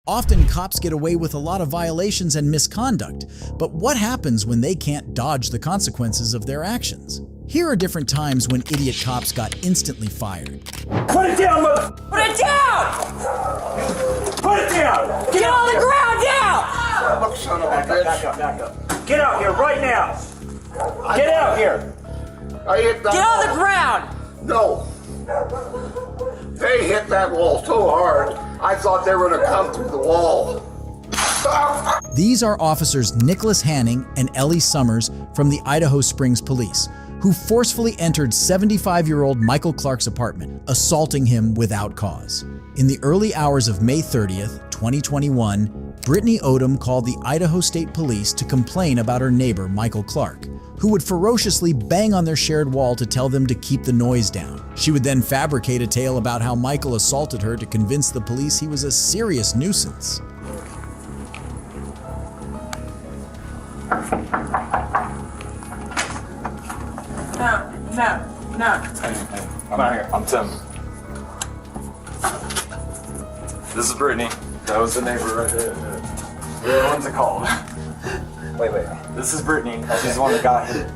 Often, cops get away with a lot of violations and misconduct, but what happens when they can't dodge the consequences of their actions? Here are different times when idiot cops got instantly fired. Put it down, mother! Put it down! Put it down! Get on the ground, down! Look, son of a bitch. Back up. Get out here right now! Get out here! Get on the ground! No. They hit that wall so hard, I thought they were going to come through the wall. These are officers Nicholas Hanning and Ellie Summers from the Idaho Springs Police, who forcefully entered 75-year-old Michael Clark's apartment, assaulting him without cause. In the early hours of May 30th, 2021, Brittany Odom called the Idaho State Police to complain about her neighbor, Michael Clark, who would ferociously bang on their shared wall to tell them to keep the noise down. She would then fabricate a tale about how Michael assaulted her to convince the police he was a serious nuisance. No. Hey, I'm out here. I'm Tim. This is Brittany. That was the neighbor right there. We're the ones that called. Wait. This is Brittany. She's the one that got hit.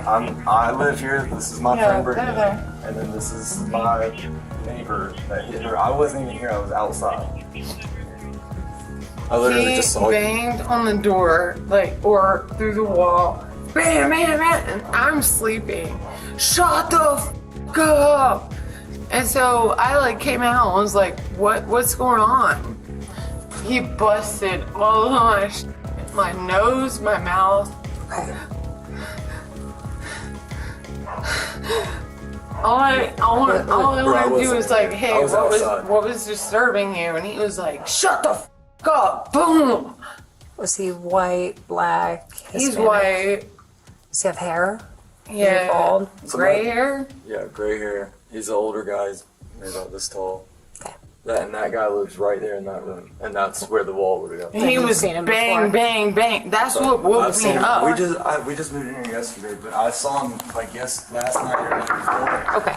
I live here. This is my friend Brittany. And then this is my neighbor that hit her. I wasn't even here. I was outside. I literally just saw you. He banged on the door, or through the wall. Bam, bam, bam, and I'm sleeping. Shut the f*** up! And so I came out and was like, what's going on? He busted all of my nose, my mouth. All I wanted to do was hey, what was disturbing you? And he was like, shut the f*** up! Boom! Was he white, black, Hispanic? He's white. Does he have hair? Yeah. Bald? Gray hair? Yeah, gray hair. He's an older guy. He's maybe about this tall. Okay. That guy lives right there in that room, and that's where the wall would have gone. He was bang, bang, bang. That's what woke me up. We just moved in here yesterday, but I saw him last night or the night before. Okay.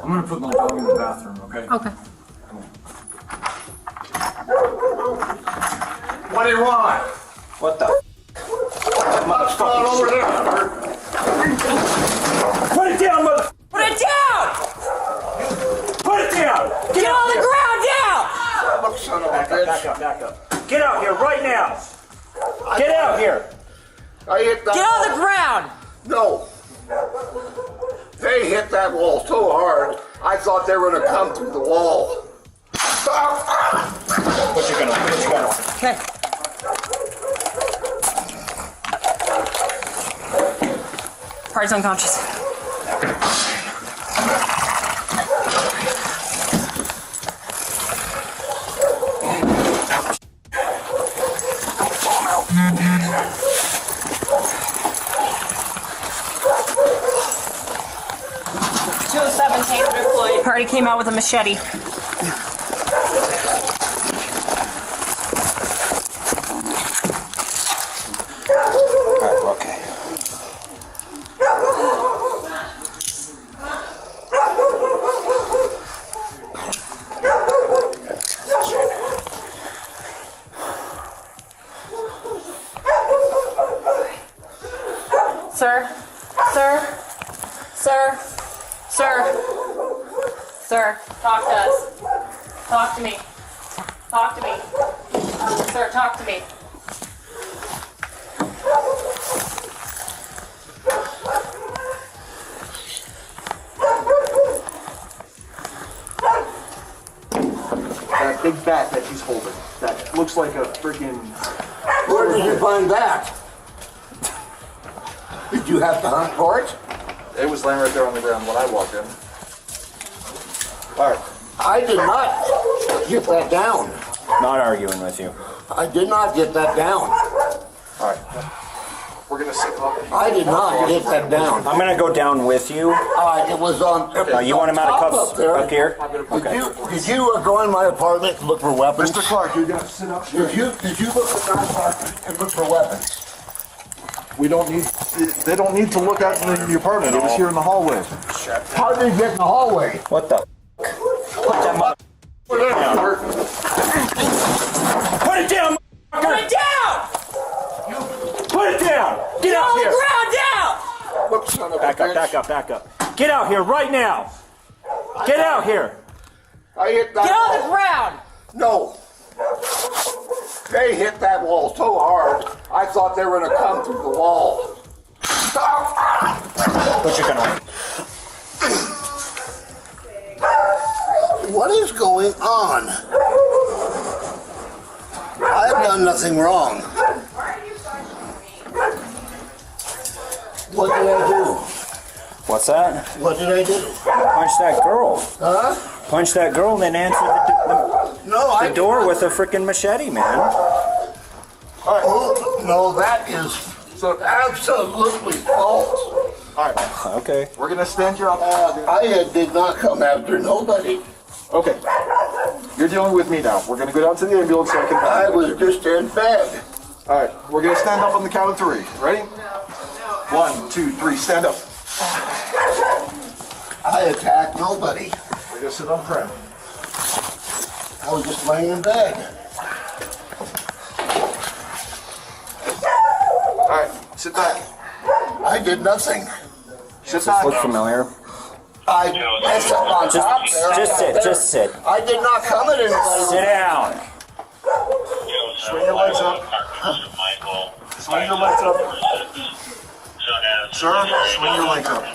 I'm gonna put my dog in the bathroom, okay? Okay. What do you want? What the Motherfucker over there. Put it down, mother! Put it down! Put it down! Get on the ground, down! Look, son of a bitch. Back up. Get out here right now! Get out here! Get on the ground! No. They hit that wall so hard, I thought they were going to come through the wall. What you gonna? Okay. Party's unconscious. Party came out with a machete. Okay. Sir, talk to us. Talk to me. Talk to me. Sir, talk to me. That big bat that she's holding. That looks like a freaking... Where did you find that? Did you have to hunt for it? It was laying right there on the ground when I walked in. All right. I did not get that down. Not arguing with you. I did not get that down. All right. We're gonna sit up. I did not get that down. I'm gonna go down with you. It was on. You want him out of cuffs up there. up here? Did you go in my apartment and look for weapons? Mr. Clark, you gotta sit up. Did you look at my apartment and look for weapons? We don't need. They don't need to look out in the apartment. It was here in the hallway. How did he get in the hallway? What the? Put that mother. Put it down. Put it down. Put it down. Put it down. Get out here. On the ground down. Look, son of a Back up. bitch. Back up. Back up. Get out here right now. Get out here. I hit that Get on the wall. ground. No. They hit that wall so hard, I thought they were going to come through the wall. Put your gun away. What is going on? I've done nothing wrong. What did I do? What's that? What did I do? Punch that girl. Huh? Punch that girl and then answer No, I the door with a freaking machete, man. Oh, no, that is absolutely false. All right. Okay. We're gonna stand you up. I did not come after nobody. Okay. You're dealing with me now. We're gonna go down to the ambulance so I can. I was just in bed. All right. We're gonna stand up on the count of 3. Ready? 1, 2, 3. Stand up. I attacked nobody. We're gonna sit on ground. I was just laying in bed. All right. Sit back. I did nothing. Sit back. Look familiar. I messed up on top there. Just sit. I did not come at anybody. Sit down. Swing your legs up. Swing your legs up. Sir, swing your legs up.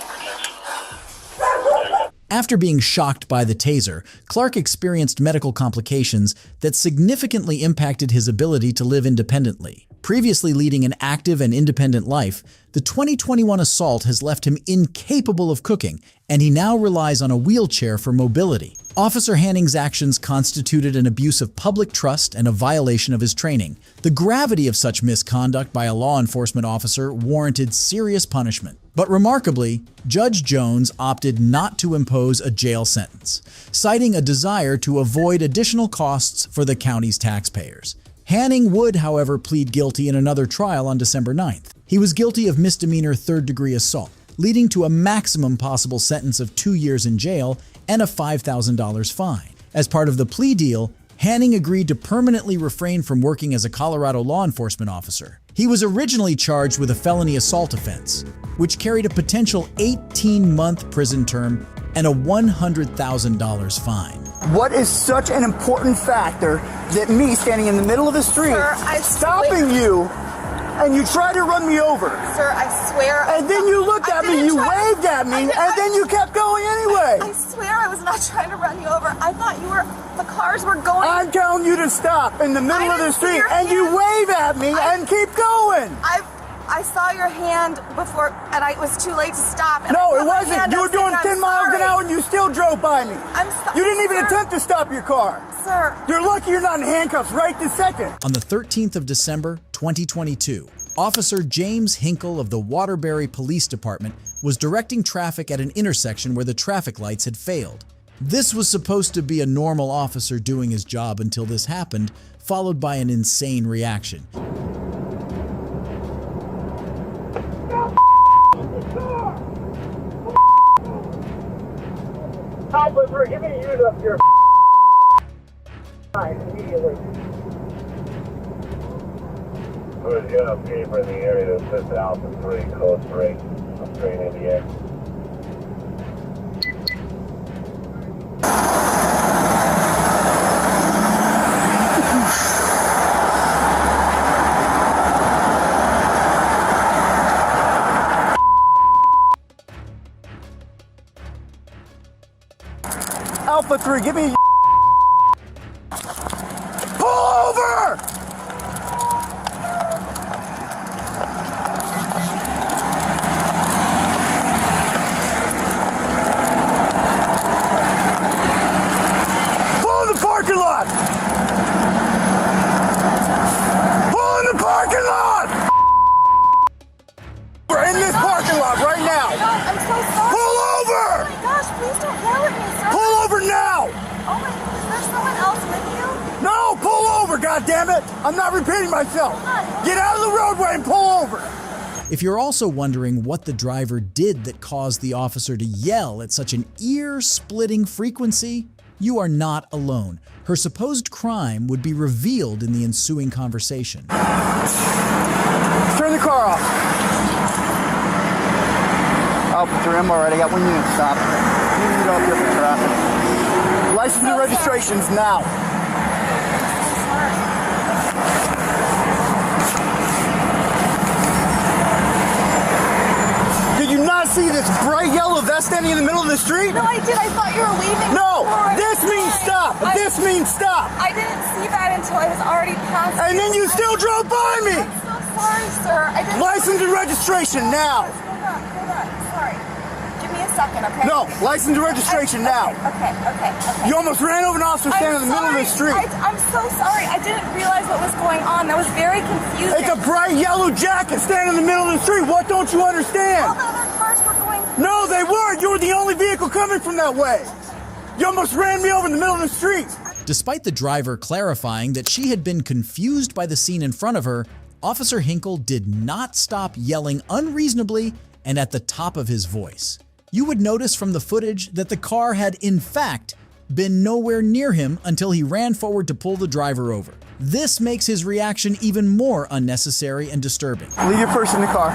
After being shocked by the taser, Clark experienced medical complications that significantly impacted his ability to live independently. Previously leading an active and independent life, the 2021 assault has left him incapable of cooking, and he now relies on a wheelchair for mobility. Officer Hanning's actions constituted an abuse of public trust and a violation of his training. The gravity of such misconduct by a law enforcement officer warranted serious punishment. But remarkably, Judge Jones opted not to impose a jail sentence, citing a desire to avoid additional costs for the county's taxpayers. Hanning would, however, plead guilty in another trial on December 9th. He was guilty of misdemeanor third-degree assault, leading to a maximum possible sentence of 2 years in jail and a $5,000 fine. As part of the plea deal, Hanning agreed to permanently refrain from working as a Colorado law enforcement officer. He was originally charged with a felony assault offense, which carried a potential 18-month prison term and a $100,000 fine. What is such an important factor that me standing in the middle of the street, Sir, stopping you, and you try to run me over? Sir, I swear. And then you looked at me, you waved at me, and then you kept going anyway. I swear I was not trying to run you over. I thought the cars were going. I'm telling you to stop in the middle of the street, and you wave at me and keep going. I saw your hand before, and it was too late to stop. And No, it wasn't. You were doing 10 miles an hour, and you still drove by me. I'm sorry. You didn't even attempt to stop your car. Sir. You're lucky you're not in handcuffs right this second. On the 13th of December, 2022, Officer James Hinkle of the Waterbury Police Department was directing traffic at an intersection where the traffic lights had failed. This was supposed to be a normal officer doing his job until this happened, followed by an insane reaction. Officer, give me a unit of your immediately. Who's got a paper in the area that says Alpha 3, code 3. I'm straight in the air. Alpha 3, give me a pull over! Pull in the parking lot! Pull in the parking lot! We're in this parking lot right now! I'm so sorry. Pull over! Oh my gosh, please don't yell at me, sir. Pull over now! Oh my, is there someone else with you? No, pull over, goddammit! I'm not repeating myself. Get out of the roadway and pull over. If you're also wondering what the driver did that caused the officer to yell at such an ear-splitting frequency, you are not alone. Her supposed crime would be revealed in the ensuing conversation. Turn the car off. Officer, I'm already got 1 unit stop. You need to go up here for traffic. License and registrations now. Did you not see this bright yellow vest standing in the middle of the street? No, I did. I thought you were leaving. No, this means stop. This means stop. I didn't see that until I was already past. And then you still drove by me. I'm so sorry, sir. I didn't. License and registration now. Hold on. Sorry. Give me a second, okay? No, license and registration now. Okay. You almost ran over an officer standing in the middle of the street. I'm so sorry. I didn't realize what was going on. That was very confusing. It's a bright yellow jacket standing in the middle of the street. What don't you understand? All the other cars were going. No, they weren't. You were the only vehicle coming from that way. You almost ran me over in the middle of the street. Despite the driver clarifying that she had been confused by the scene in front of her, Officer Hinkle did not stop yelling unreasonably and at the top of his voice. You would notice from the footage that the car had, in fact, been nowhere near him until he ran forward to pull the driver over. This makes his reaction even more unnecessary and disturbing. Leave your purse in the car.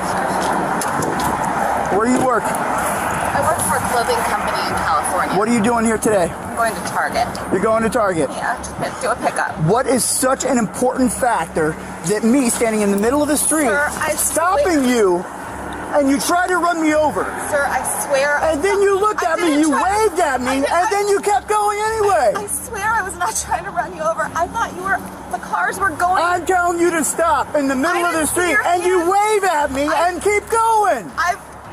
Where do you work? I work for a clothing company in California. What are you doing here today? I'm going to Target. You're going to Target? Yeah, to do a pickup. What is such an important factor that me standing in the middle of the street, Sir, stopping you, and you try to run me over? Sir, I swear. And then you looked at me, you waved at me, and then you kept going anyway. I swear I was not trying to run you over. I thought the cars were going. I'm telling you to stop in the middle of the street, and you wave at me and keep going.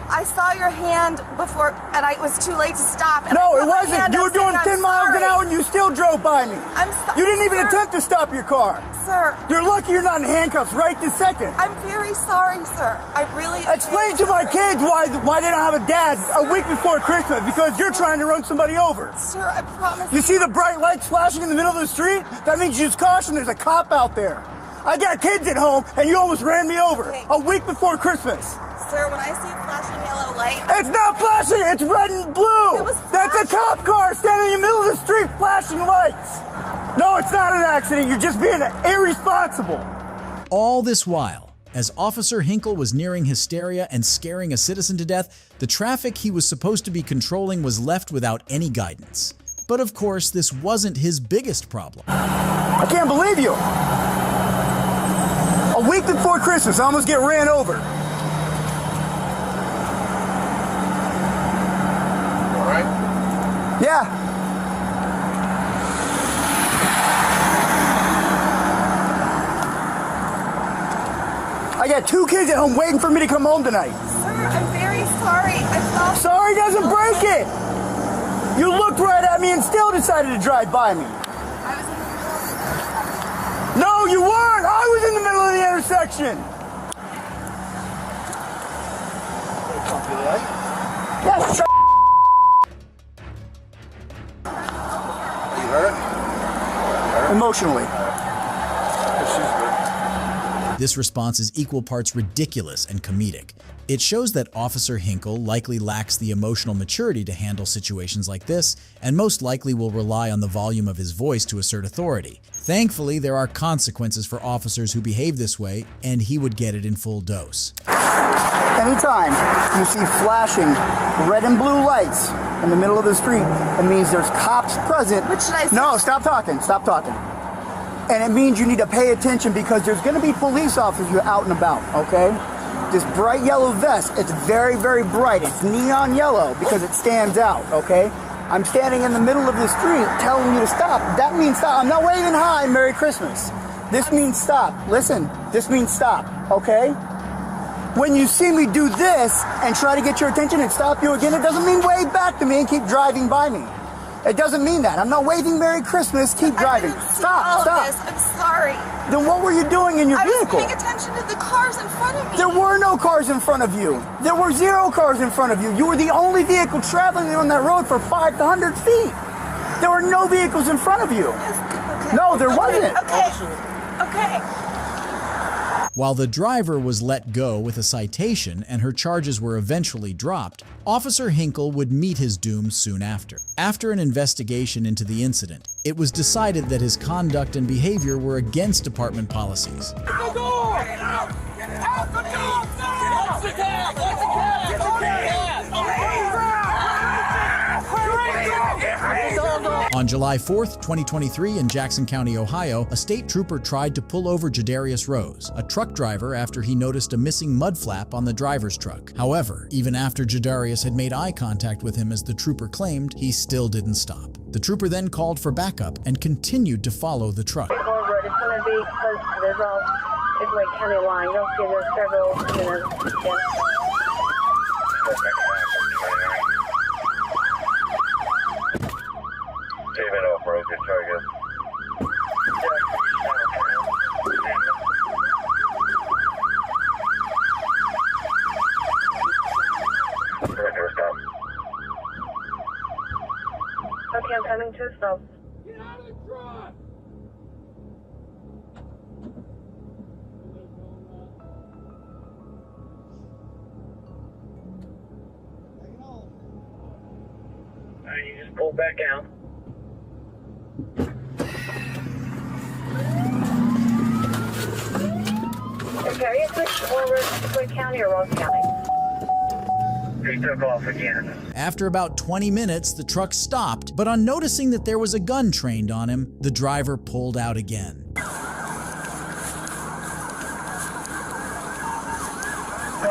I saw your hand before, and it was too late to stop. No, it wasn't. You were doing 10 miles an hour, and you still drove by me. I'm sorry. You didn't even attempt to stop your car. Sir. You're lucky you're not in handcuffs right this second. I'm very sorry, sir. I really. Explain to my kids why they don't have a dad a week before Christmas, because you're trying to run somebody over. Sir, I promise. You see the bright lights flashing in the middle of the street? That means use caution. There's a cop out there. I got kids at home, and you almost ran me over a week before Christmas. Sir, when I see a flashing yellow light. It's not flashing, it's red and blue. That's a cop car standing in the middle of the street flashing lights. No, it's not an accident. You're just being irresponsible. All this while, as Officer Hinkle was nearing hysteria and scaring a citizen to death, the traffic he was supposed to be controlling was left without any guidance. But of course, this wasn't his biggest problem. I can't believe you. A week before Christmas, I almost get ran over. Yeah. I got 2 kids at home waiting for me to come home tonight. Sir, I'm very sorry. Sorry doesn't break it. You looked right at me and still decided to drive by me. No, you weren't. I was in the middle of the intersection. Yes, emotionally. This response is equal parts ridiculous and comedic. It shows that Officer Hinkle likely lacks the emotional maturity to handle situations like this, and most likely will rely on the volume of his voice to assert authority. Thankfully, there are consequences for officers who behave this way, and he would get it in full dose. Anytime you see flashing red and blue lights in the middle of the street, it means there's cops present. What should I say? No, stop talking. Stop talking. And it means you need to pay attention because there's going to be police officers out and about, okay? This bright yellow vest, it's very, very bright. It's neon yellow because it stands out, okay? I'm standing in the middle of the street telling you to stop. That means stop. I'm not waving hi, Merry Christmas. This means stop. Listen, this means stop, okay? When you see me do this and try to get your attention and stop you again, it doesn't mean wave back to me and keep driving by me. It doesn't mean that. I'm not waving Merry Christmas, keep driving. Stop. I'm sorry. Then what were you doing in your vehicle? I was paying attention to the cars in front of me. There were no cars in front of you. There were 0 cars in front of you. You were the only vehicle traveling on that road for 500 feet. There were no vehicles in front of you. Okay. No, there wasn't. Okay. While the driver was let go with a citation and her charges were eventually dropped, Officer Hinkle would meet his doom soon after. After an investigation into the incident, it was decided that his conduct and behavior were against department policies. On July 4th, 2023, in Jackson County, Ohio, a state trooper tried to pull over Jadarius Rose, a truck driver, after he noticed a missing mud flap on the driver's truck. However, even after Jadarius had made eye contact with him as the trooper claimed, he still didn't stop. The trooper then called for backup and continued to follow the truck. It's going to be because there's all, it's like county line. You'll see there's several, Payment off broken target. Okay, I'm coming to a stop. Get out of the truck! Alright, you just pull back out. Okay, are you switched over to Quick County or Rose County? He took off again. After about 20 minutes, the truck stopped, but on noticing that there was a gun trained on him, the driver pulled out again. Tell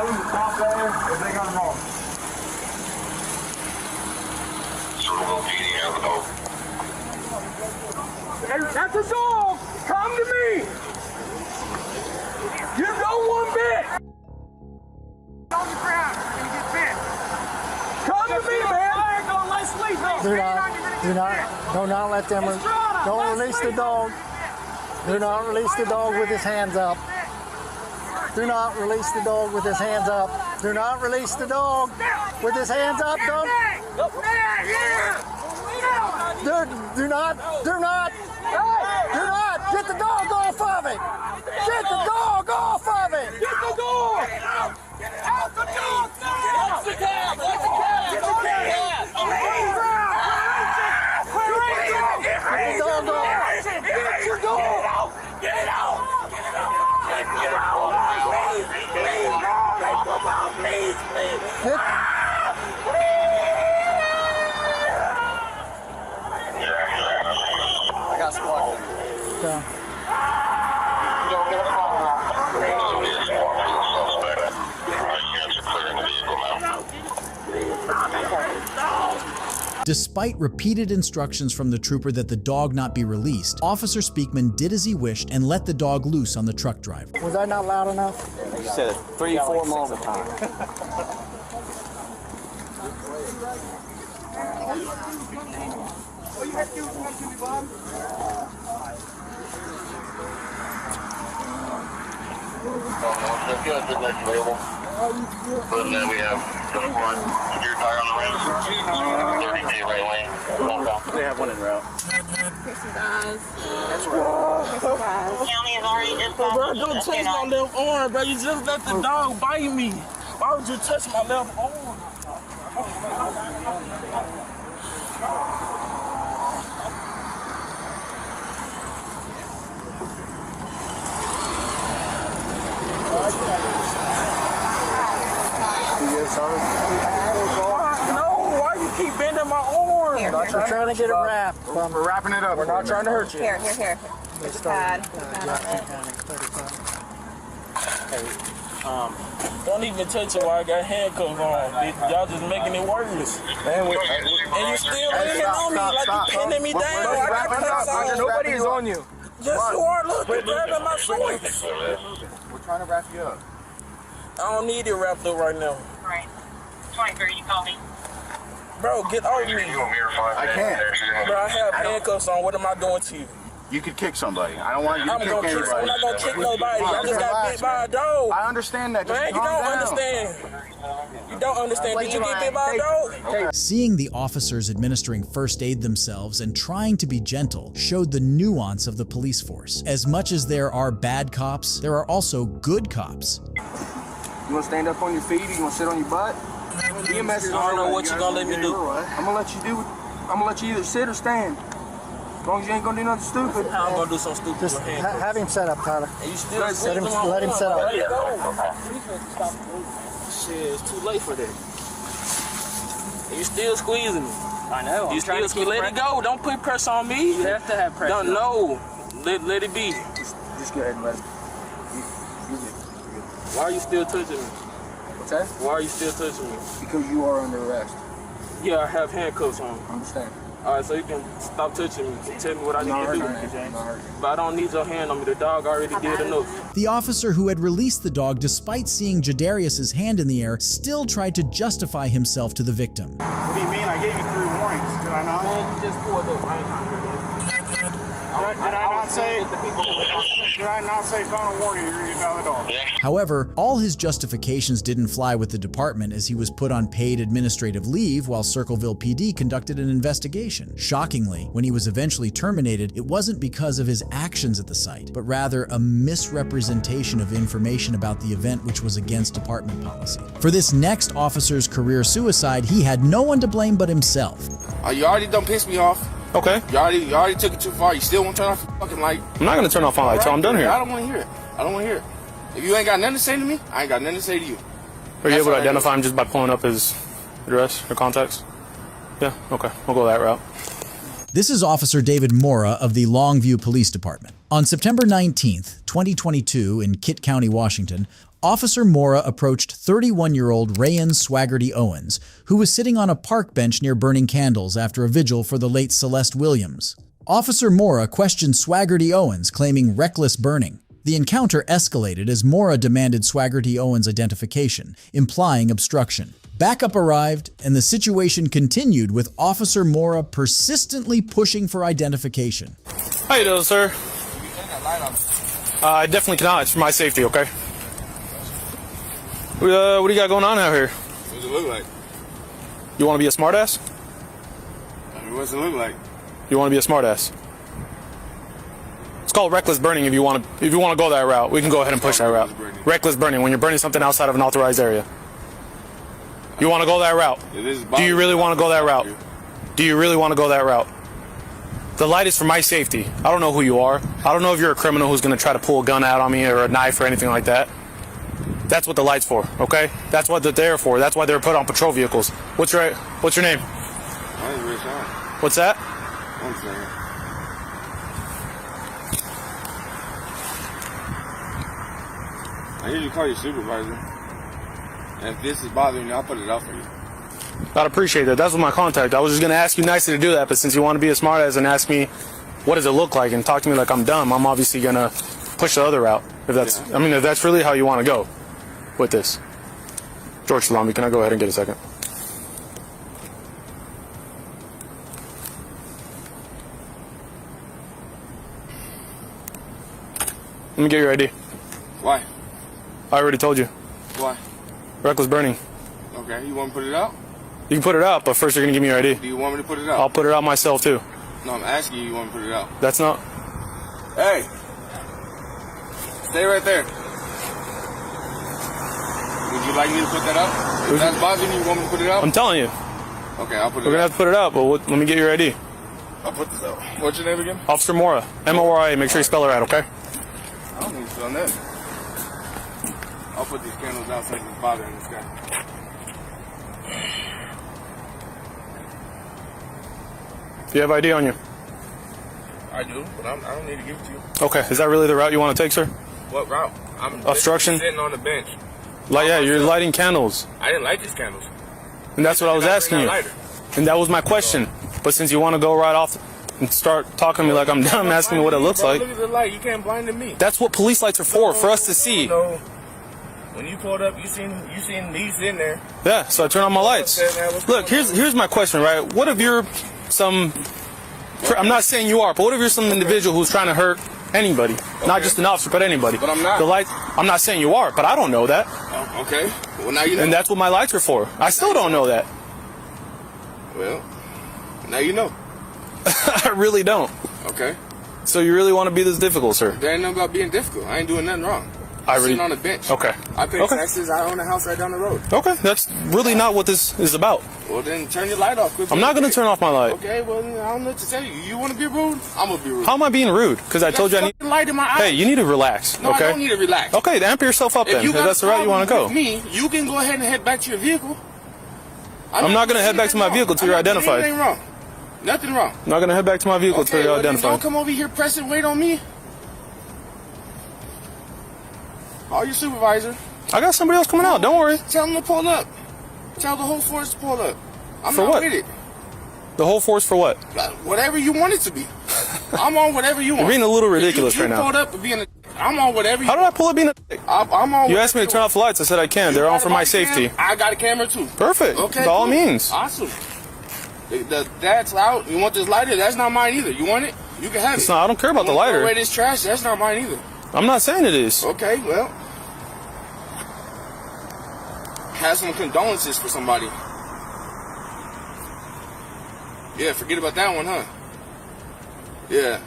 them to stop there if they got wrong. That's a dog! Come to me! You don't want bit! On the ground, you're gonna get bit! Come to me, man! Don't let sleep! Do not let them, don't release the dog. Do not release the dog with his hands up. Do not release the dog with his hands up. Do not release the dog with his hands up. Don't. Do not. Get the dog off of it. Get the dog off of it. Get the dog! Get out! Get out the dog! Get the cab! Get the cab! Get the cab! Get the dog off. Get your dog! Get out! Get out! Get out! Please! Please! I got squad. Okay. Despite repeated instructions from the trooper that the dog not be released, Officer Speakman did as he wished and let the dog loose on the truck driver. Was that not loud enough? You said it 3-4 more times. But then we have the front steer tire on the rim, 30K right lane. They have one en route. County is already dispatched. Bro, don't touch my left arm, bro. You just let the dog bite me. Why would you touch my left arm? No, why you keep bending my arm? We're trying to get it wrapped. We're wrapping it up. We're not trying to hurt you. Here. It's bad. Don't even touch it while I got handcuffs on. Y'all just making it worse. Man, And you still leaning on me like you pinning me down. I got cuffs on. Nobody is on you. Yes, you are. Look, you're grabbing my shorts. We're trying to wrap you up. I don't need it wrapped up right now. Right. 23, you call me. Bro, get over me. I can't. Bro, I have handcuffs on. What am I doing to you? You could kick somebody. I don't want you to I'm kick gonna anybody. kick. I'm not gonna kick nobody. I just got bit by a dog. I understand that. Just Man, you calm don't down. understand. you don't understand, did you get bit by a dog? Seeing the officers administering first aid themselves and trying to be gentle showed the nuance of the police force. As much as there are bad cops, there are also good cops. You want to stand up on your feet or you want to sit on your butt? I don't know what you're gonna let me do. I'm gonna let you do it. I'm gonna let you either sit or stand. As long as you ain't gonna do nothing stupid. I'm gonna do something stupid. Just have him set up, Tyler. And you still Let him set up. Shit, it's too late for that. And you still squeezing me. I know. You still squeeze. Let it go. Don't put pressure on me. You have to have pressure. Don't know. Let it be. Just go ahead and let it. Why are you still touching me? What's that? Why are you still touching me? Because you are under arrest. Yeah, I have handcuffs on. I understand. All right, so you can stop touching me and tell me what I need to do. But I don't need your hand on me. The dog already did enough. The officer who had released the dog despite seeing Jadarius's hand in the air still tried to justify himself to the victim. What do you mean? I gave you 3 warnings. Did I not? Man, you just pulled up. I ain't trying to hear that. Did I not say phone warning you're gonna get out of the dog? However, all his justifications didn't fly with the department as he was put on paid administrative leave while Circleville PD conducted an investigation. Shockingly, when he was eventually terminated, it wasn't because of his actions at the site, but rather a misrepresentation of information about the event which was against department policy. For this next officer's career suicide, he had no one to blame but himself. You already done pissed me off. Okay. You already took it too far. You still won't turn off your fucking light. I'm not gonna turn off my light till I'm done here. I don't want to hear it. I don't want to hear it. If you ain't got nothing to say to me, I ain't got nothing to say to you. Are you able to identify him just by pulling up his address or contacts? Yeah, okay. We'll go that route. This is Officer David Mora of the Longview Police Department. On September 19th, 2022, in Kit County, Washington, Officer Mora approached 31-year-old Rayan Swaggerty Owens, who was sitting on a park bench near burning candles after a vigil for the late Celeste Williams. Officer Mora questioned Swaggerty Owens, claiming reckless burning. The encounter escalated as Mora demanded Swaggerty Owens' identification, implying obstruction. Backup arrived, and the situation continued with Officer Mora persistently pushing for identification. How you doing, sir? I definitely cannot. It's for my safety, okay? What do you got going on out here? What does it look like? You want to be a smartass? I mean, what's it look like? You want to be a smartass? It's called reckless burning. If you want to go that route, we can go ahead and push that route. Reckless burning, when you're burning something outside of an authorized area. You want to go that route? Do you really want to go that route? Do you really want to go that route? The light is for my safety. I don't know who you are. I don't know if you're a criminal who's going to try to pull a gun out on me or a knife or anything like that. That's what the light's for, okay? That's what they're there for. That's why they're put on patrol vehicles. What's your name? My name's Rich Allen. What's that? 1 second. I usually call you supervisor. And if this is bothering you, I'll put it out for you. I'd appreciate that. That's what my contact. I was just going to ask you nicely to do that, but since you want to be a smartass and ask me what does it look like and talk to me like I'm dumb, I'm obviously going to push the other route. If that's really how you want to go with this. George Salami, can I go ahead and get a second? Let me get your ID. Why? I already told you. Why? Reckless burning. Okay, you want to put it out? You can put it out, but first you're going to give me your ID. Do you want me to put it out? I'll put it out myself, too. No, I'm asking you want to put it out. That's not... Hey! Stay right there. Would you like me to put that out? If that's bothering you, want me to put it out? I'm telling you. Okay, I'll put it out. We're going to have to put it out, but let me get your ID. I'll put this out. What's your name again? Officer Mora. M-O-R-A. Make sure you spell it right, okay? I don't need to spell that. I'll put these candles out so it's bothering this guy. Do you have ID on you? I do, but I don't need to give it to you. Okay, is that really the route you want to take, sir? What route? I'm obstruction? Sitting on the bench. Yeah, you're lighting candles. I didn't light these candles. And that's what I was asking you. And that was my question. But since you want to go right off and start talking to me like I'm dumb, asking me what it looks like. Look at the light. You can't blind me. That's what police lights are for us to see. No. When you pulled up, you seen these in there. Yeah, so I turn on my lights. Look, here's my question, right? What if you're I'm not saying you are, but what if you're some individual who's trying to hurt Anybody. Not just an officer, but anybody. But I'm not. The lights, I'm not saying you are, but I don't know that. Oh, okay. Well, now you know. And that's what my lights are for. I still don't know that. Well, now you know. I really don't. Okay. So you really want to be this difficult, sir? There ain't nothing about being difficult. I ain't doing nothing wrong. I'm sitting on a bench. Okay. I pay taxes. I own a house right down the road. Okay. That's really not what this is about. Well, then turn your light off. I'm not going to turn off my light. Okay, well, I don't know what to tell you. You want to be rude? I'm going to be rude. How am I being rude? Because I told you I need... light in my eye. Hey, you need to relax, No, okay? I don't need to relax. Okay, then amp yourself up then. If that's the route you want to go. With me, you can go ahead and head back to your vehicle. I'm not going to head back to my vehicle until you're identified. Nothing wrong. Nothing wrong. I'm not going to head back to my vehicle until you're identified. Don't come over here pressing weight on me. Call your supervisor. I got somebody else coming out. Don't worry. Tell them to pull up. Tell the whole force to pull up. I'm For not what? with it. The whole force for what? Whatever you want it to be. I'm on whatever you want. You're being a little ridiculous right now. You pulled up being a... I'm on whatever you How did I pull up being a... I'm on... You asked me to turn off the lights. I said I can. They're on for my safety. I got a camera too. Perfect. Okay. By all means. Awesome. That's out. You want this lighter? That's not mine either. You want it? You can have it. I don't care about the lighter. Throw away this trash. That's not mine either. I'm not saying it is. Okay, well... Have some condolences for somebody. Yeah, forget about that one, huh? Yeah.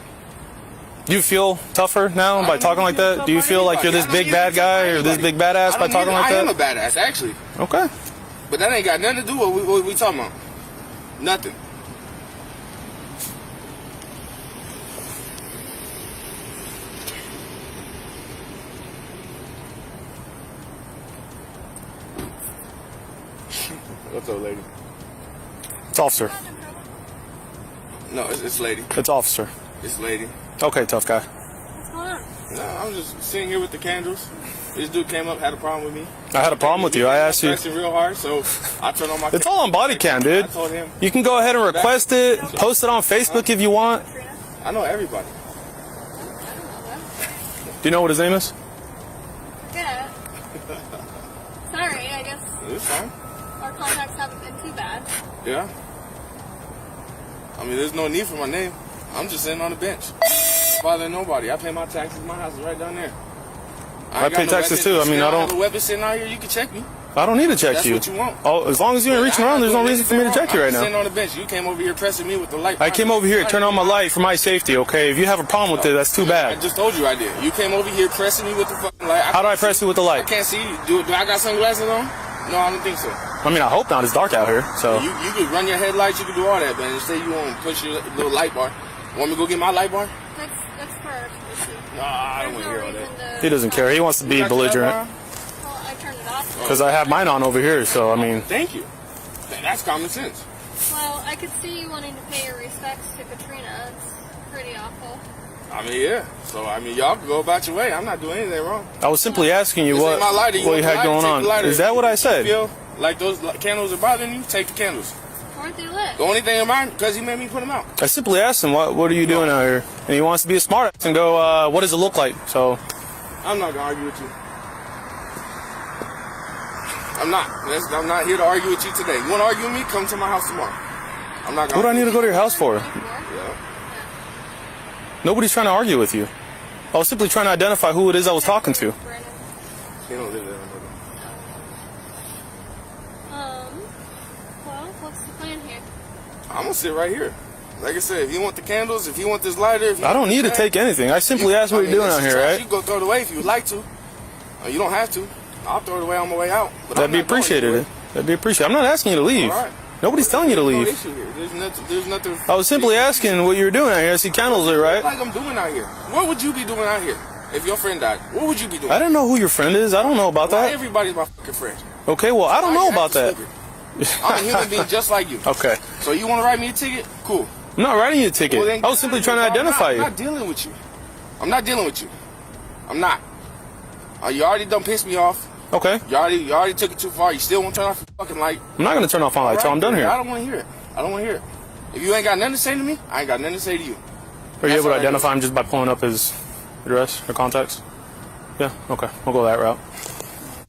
Do you feel tougher now by talking like that? Do you feel like you're this big bad guy or this big badass by talking like that? I am a badass, actually. Okay. But that ain't got nothing to do with what we talking about. Nothing. What's up, lady? It's officer. No, it's lady. It's officer. It's lady. Okay, tough guy. What's going on? No, I'm just sitting here with the candles. This dude came up, had a problem with me. I had a problem with you. I asked you. Pressing real hard, so I turned on my. It's all on body cam, dude. I told him. You can go ahead and request it, post it on Facebook if you want. I know everybody. Do you know what his name is? Yeah. Sorry, I guess It's fine. our contacts haven't been too bad. Yeah. I mean, there's no need for my name. I'm just sitting on the bench. Bothering nobody. I pay my taxes. My house is right down there. I pay taxes too. I mean, I I have a don't. weapon sitting out here. You can check me. I don't need to check That's you. what you want. Oh, as long as you ain't reaching around, there's no reason for me to check you right I'm sitting now. on the bench. You came over here pressing me with the light. I came over here to turn on my light for my safety. Okay, if you have a problem with it, that's too I bad. just told you I did. You came over here pressing me with the fucking light. How do I press you with the I light? can't see you. Do I got sunglasses on? No, I don't think so. I mean, I hope not. It's dark out here, so. You could run your headlights. You could do all that, man. Instead, you want to push your little light bar. Want me to go get my light bar? That's for our issue. Nah, I don't want to hear all that. He doesn't care. He wants to be belligerent. Well, I turned it off. Because I have mine on over here, so I mean. Thank you. That's common sense. Well, I could see you wanting to pay your respects to Katrina. It's pretty awful. I mean, yeah. So, I mean, y'all can go about your way. I'm not doing anything wrong. I was simply asking you This what ain't my lighter. you want the had lighter, going take the on. lighter. Is that what I If said? you feel like those candles are bothering you, take the candles. Weren't they lit? The only thing in mind, because he made me put them out. I simply asked him, what are you doing out here? And he wants to be a smart ass and go, what does it look like? So. I'm not going to argue with you. I'm not. I'm not here to argue with you today. You want to argue with me? Come to my house tomorrow. I'm not going What do I need to go to your house for? Yeah. Nobody's trying to argue with you. I was simply trying to identify who it is I was talking to. He don't live there. Well, what's the plan here? I'm going to sit right here. Like I said, if you want the candles, if you want this lighter... If you I don't need to take anything. I simply asked what you're doing out here, right? You can go throw it away if you would like to. You don't have to. I'll throw it away on my way out. But That'd be appreciated. That'd be appreciated. I'm not asking you to leave. All right. Nobody's telling you to leave. No issue here. There's nothing... I was simply asking what you were doing out here. I see candles there, right? Like I'm doing out here. What would you be doing out here if your friend died? What would you be doing? I don't know who your friend is. I don't know about Not that. everybody's my fucking friend. Okay, well, I don't know about that. I'm a human being just like you. Okay. So you want to write me a ticket? Cool. I'm not writing you a ticket. Well, then I was simply trying to identify you. I'm not dealing with you. I'm not dealing with you. I'm not. You already done pissed me off. Okay. You already took it too far. You still won't turn off your fucking light. I'm not going to turn off my light till I'm done here. I don't want to hear it. I don't want to hear it. If you ain't got nothing to say to me, I ain't got nothing to say to you. Are you able to identify him just by pulling up his address or contacts? Yeah, okay. We'll go that route.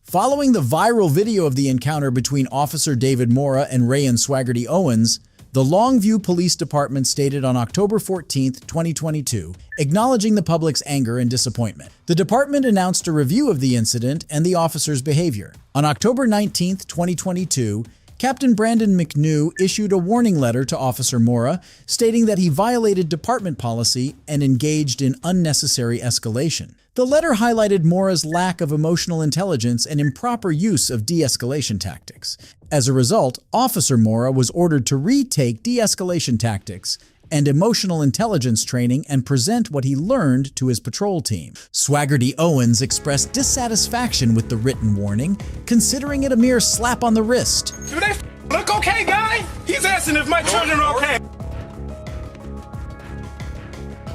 Following the viral video of the encounter between Officer David Mora and Rayan Swaggerty Owens, The Longview Police Department stated on October 14, 2022, acknowledging the public's anger and disappointment. The department announced a review of the incident and the officer's behavior. On October 19, 2022, Captain Brandon McNew issued a warning letter to Officer Mora, stating that he violated department policy and engaged in unnecessary escalation. The letter highlighted Mora's lack of emotional intelligence and improper use of de-escalation tactics. As a result, Officer Mora was ordered to retake de-escalation tactics and emotional intelligence training and present what he learned to his patrol team. Swaggerty Owens expressed dissatisfaction with the written warning, considering it a mere slap on the wrist. Do they look okay, guy? He's asking if my children are okay.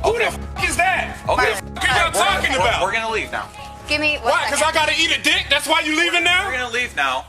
Who the is that? Okay. What the are y'all talking about? We're gonna leave now. Give me one Why? Because I gotta eat a dick? That's why you leaving now? We're gonna leave now.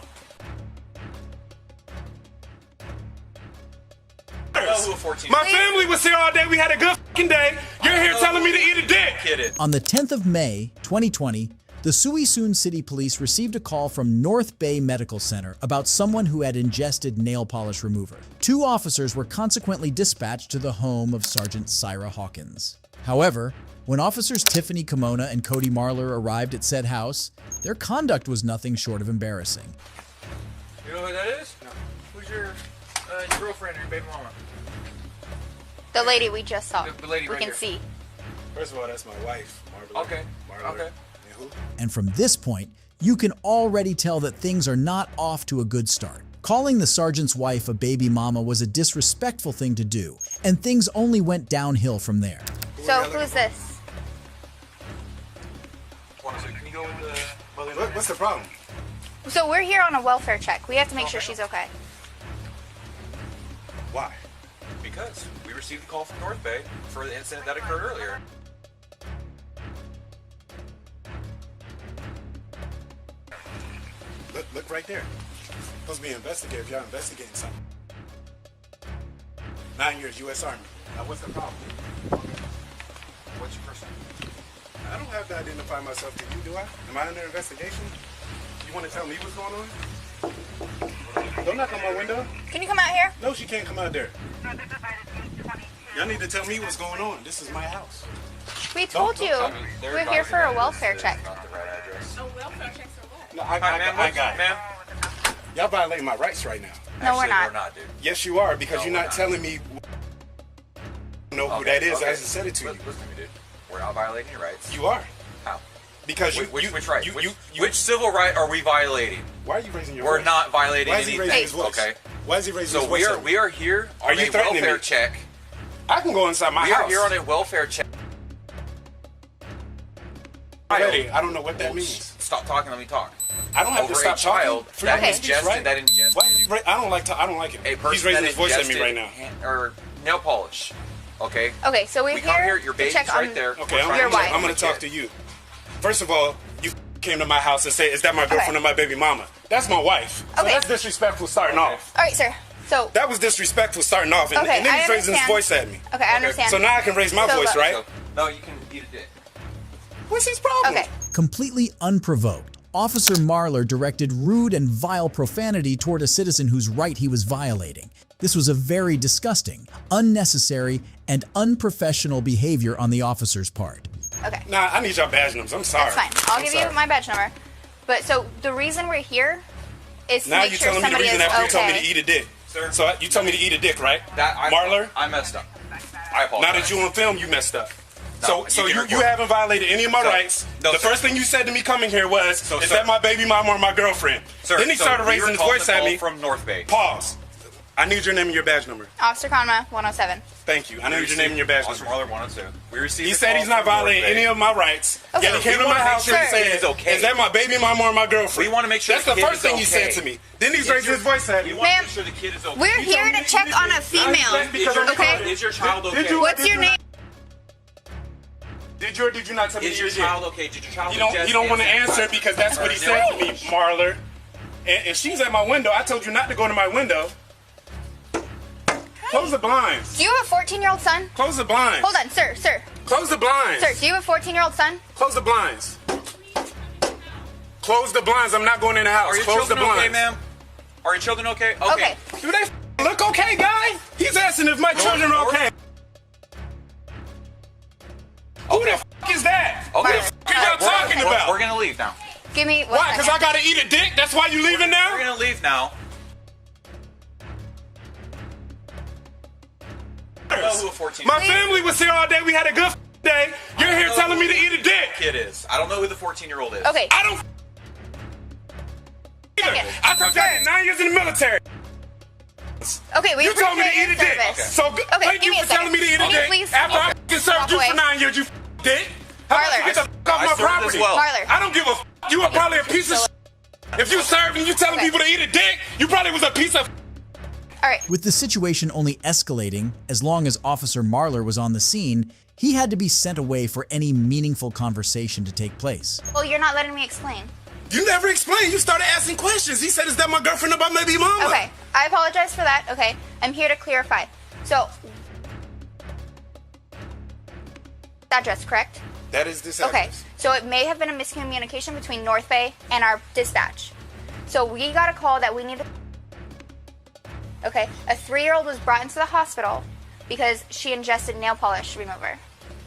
My family was here all day. We had a good fucking day. You're here telling me to eat a dick. On the 10th of May, 2020, the Suisun City Police received a call from North Bay Medical Center about someone who had ingested nail polish remover. 2 officers were consequently dispatched to the home of Sergeant Syra Hawkins. However, when officers Tiffany Kimona and Cody Marler arrived at said house, their conduct was nothing short of embarrassing. You know who that is? No. Who's your girlfriend or your baby mama? The lady we just saw. The lady we right can here. see. First of all, that's my wife, Marla. Okay. Marla. Okay. And who? And from this point, you can already tell that things are not off to a good start. Calling the sergeant's wife a baby mama was a disrespectful thing to do, and things only went downhill from there. So who's this? Can you go with the mother? What's the problem? So we're here on a welfare check. We have to make sure she's okay. Why? Because we received a call from North Bay for the incident that occurred earlier. Look right there. Supposed to be an investigator if y'all investigating something. 9 years, U.S. Army. Now, what's the problem? What's your first name? I don't have to identify myself to you, do I? Am I under investigation? You want to tell me what's going on? Don't knock on my window. Can you come out here? No, she can't come out there. Y'all need to tell me what's going on. This is my house. We told you. We're here for a welfare check. Not the right address. Oh, welfare checks are what? No, I got it. Ma'am. Y'all violating my rights right now. No, we're not. We're not, dude. Yes, you are, because No, you're we're not not. telling me who that is. I just said it to you. Listen to me, dude. We're not violating your rights. You are. How? Because Which right? Which civil right are we violating? Why are you raising your We're voice? not violating Why is he anything. raising his voice? Okay. Why is he raising his So voice? we are here on Are you a threatening welfare me? check. I can go inside my We house. are here on a welfare check. Already, I don't know what that means. Stop talking. Let me talk. I don't have Over to stop a child talking. For that your speech, ingested right? that ingested. Why is he I don't like it. A person He's raising that his voice at me ingested right now. Or nail polish. Okay. Okay, so we're We come here. Your to baby's check right on there. Okay, your wife. I'm going to talk to you. First of all, you came to my house and said, "Is that my girlfriend or my baby mama?" That's my wife. So Okay. that's disrespectful starting off. All right, sir. So That was disrespectful starting off, and, Okay, and then I he's raising his understand. voice at me. okay, I understand. So now I can raise my So, voice, right? No, you can eat a dick. What's his problem? Okay. Completely unprovoked, Officer Marler directed rude and vile profanity toward a citizen whose right he was violating. This was a very disgusting, unnecessary, and unprofessional behavior on the officer's part. Okay. Nah, I need your badge numbers. I'm sorry. That's fine. I'll give you my badge number. But so the reason we're here is to Now make you're sure telling me the somebody is reason after you told me to okay. eat a dick. So you told me to eat a dick, right? Marler? I messed up. I apologize. Now that you on film, you messed up. No, So you you can record. haven't violated any of my So- rights. no, The sir. first thing you said to me coming here was, So, "Is sir. that my baby mama or my girlfriend?" Sir, Then he so started we raising were his called voice the at call me. from North Bay. Pause. I need your name and your badge number. Officer Conma, 107. Thank you. I need your name and your badge Officer number. Marler 102. We received He a said call he's not from North violating Bay. any of my rights. Okay. Yet he came We to my wanna make house sure and the said, kid is okay. "Is that my baby mama or my girlfriend?" We want to make sure That's the the kid first is thing he okay. said to me. Then he's raising his voice at me. We want to Ma'am, make sure the kid is okay. We're here to check on a female. Okay? Is your child okay? What's your name? Did you or did you not tell me Is you your did? child okay? Did your child You don't want to answer because that's what he said to me, Marler. And if she's at my window, I told you not to go to my window. Close the blinds. Do you have a 14-year-old son? Close the blinds. Hold on, sir. Close the blinds. Sir, do you have a 14-year-old son? Close the blinds. Close the blinds. I'm not going in the house. Are your Close the children blinds. okay, ma'am? Are your children okay? Okay. Do they look okay, guy? He gonna leave now. Give me Why? Because I gotta eat a dick? That's why you leaving now? We're gonna leave now. I don't know who a 14 My family was here all day. We had a good day. You're here telling me to eat a dick. Kid is. I don't know who the 14-year-old is. Okay. I don't. I told you I did 9 years in the military. Okay, we You told me to appreciate eat a your dick. service. So Okay, thank give you me a for telling me to eat a second. Can you dick. please After I served walk you away? for 9 years, you dick. How about you get the fuck off I my served property? as well. Marler. I don't give a. You are probably a piece of. If you served and you telling people to eat a dick, you probably was a piece of. All right. With the situation only escalating, as long as Officer Marler was on the scene, he had to be sent away for any meaningful conversation to take place. Well, you're not letting me explain. You never explained. You started asking questions. He said, "Is that my girlfriend or my baby mama?" Okay, I apologize for that. Okay, I'm here to clarify. So, address, correct? That is this Okay, address. so it may have been a miscommunication between North Bay and our dispatch. So we got a call that we needed. Okay, a 3-year-old was brought into the hospital because she ingested nail polish remover.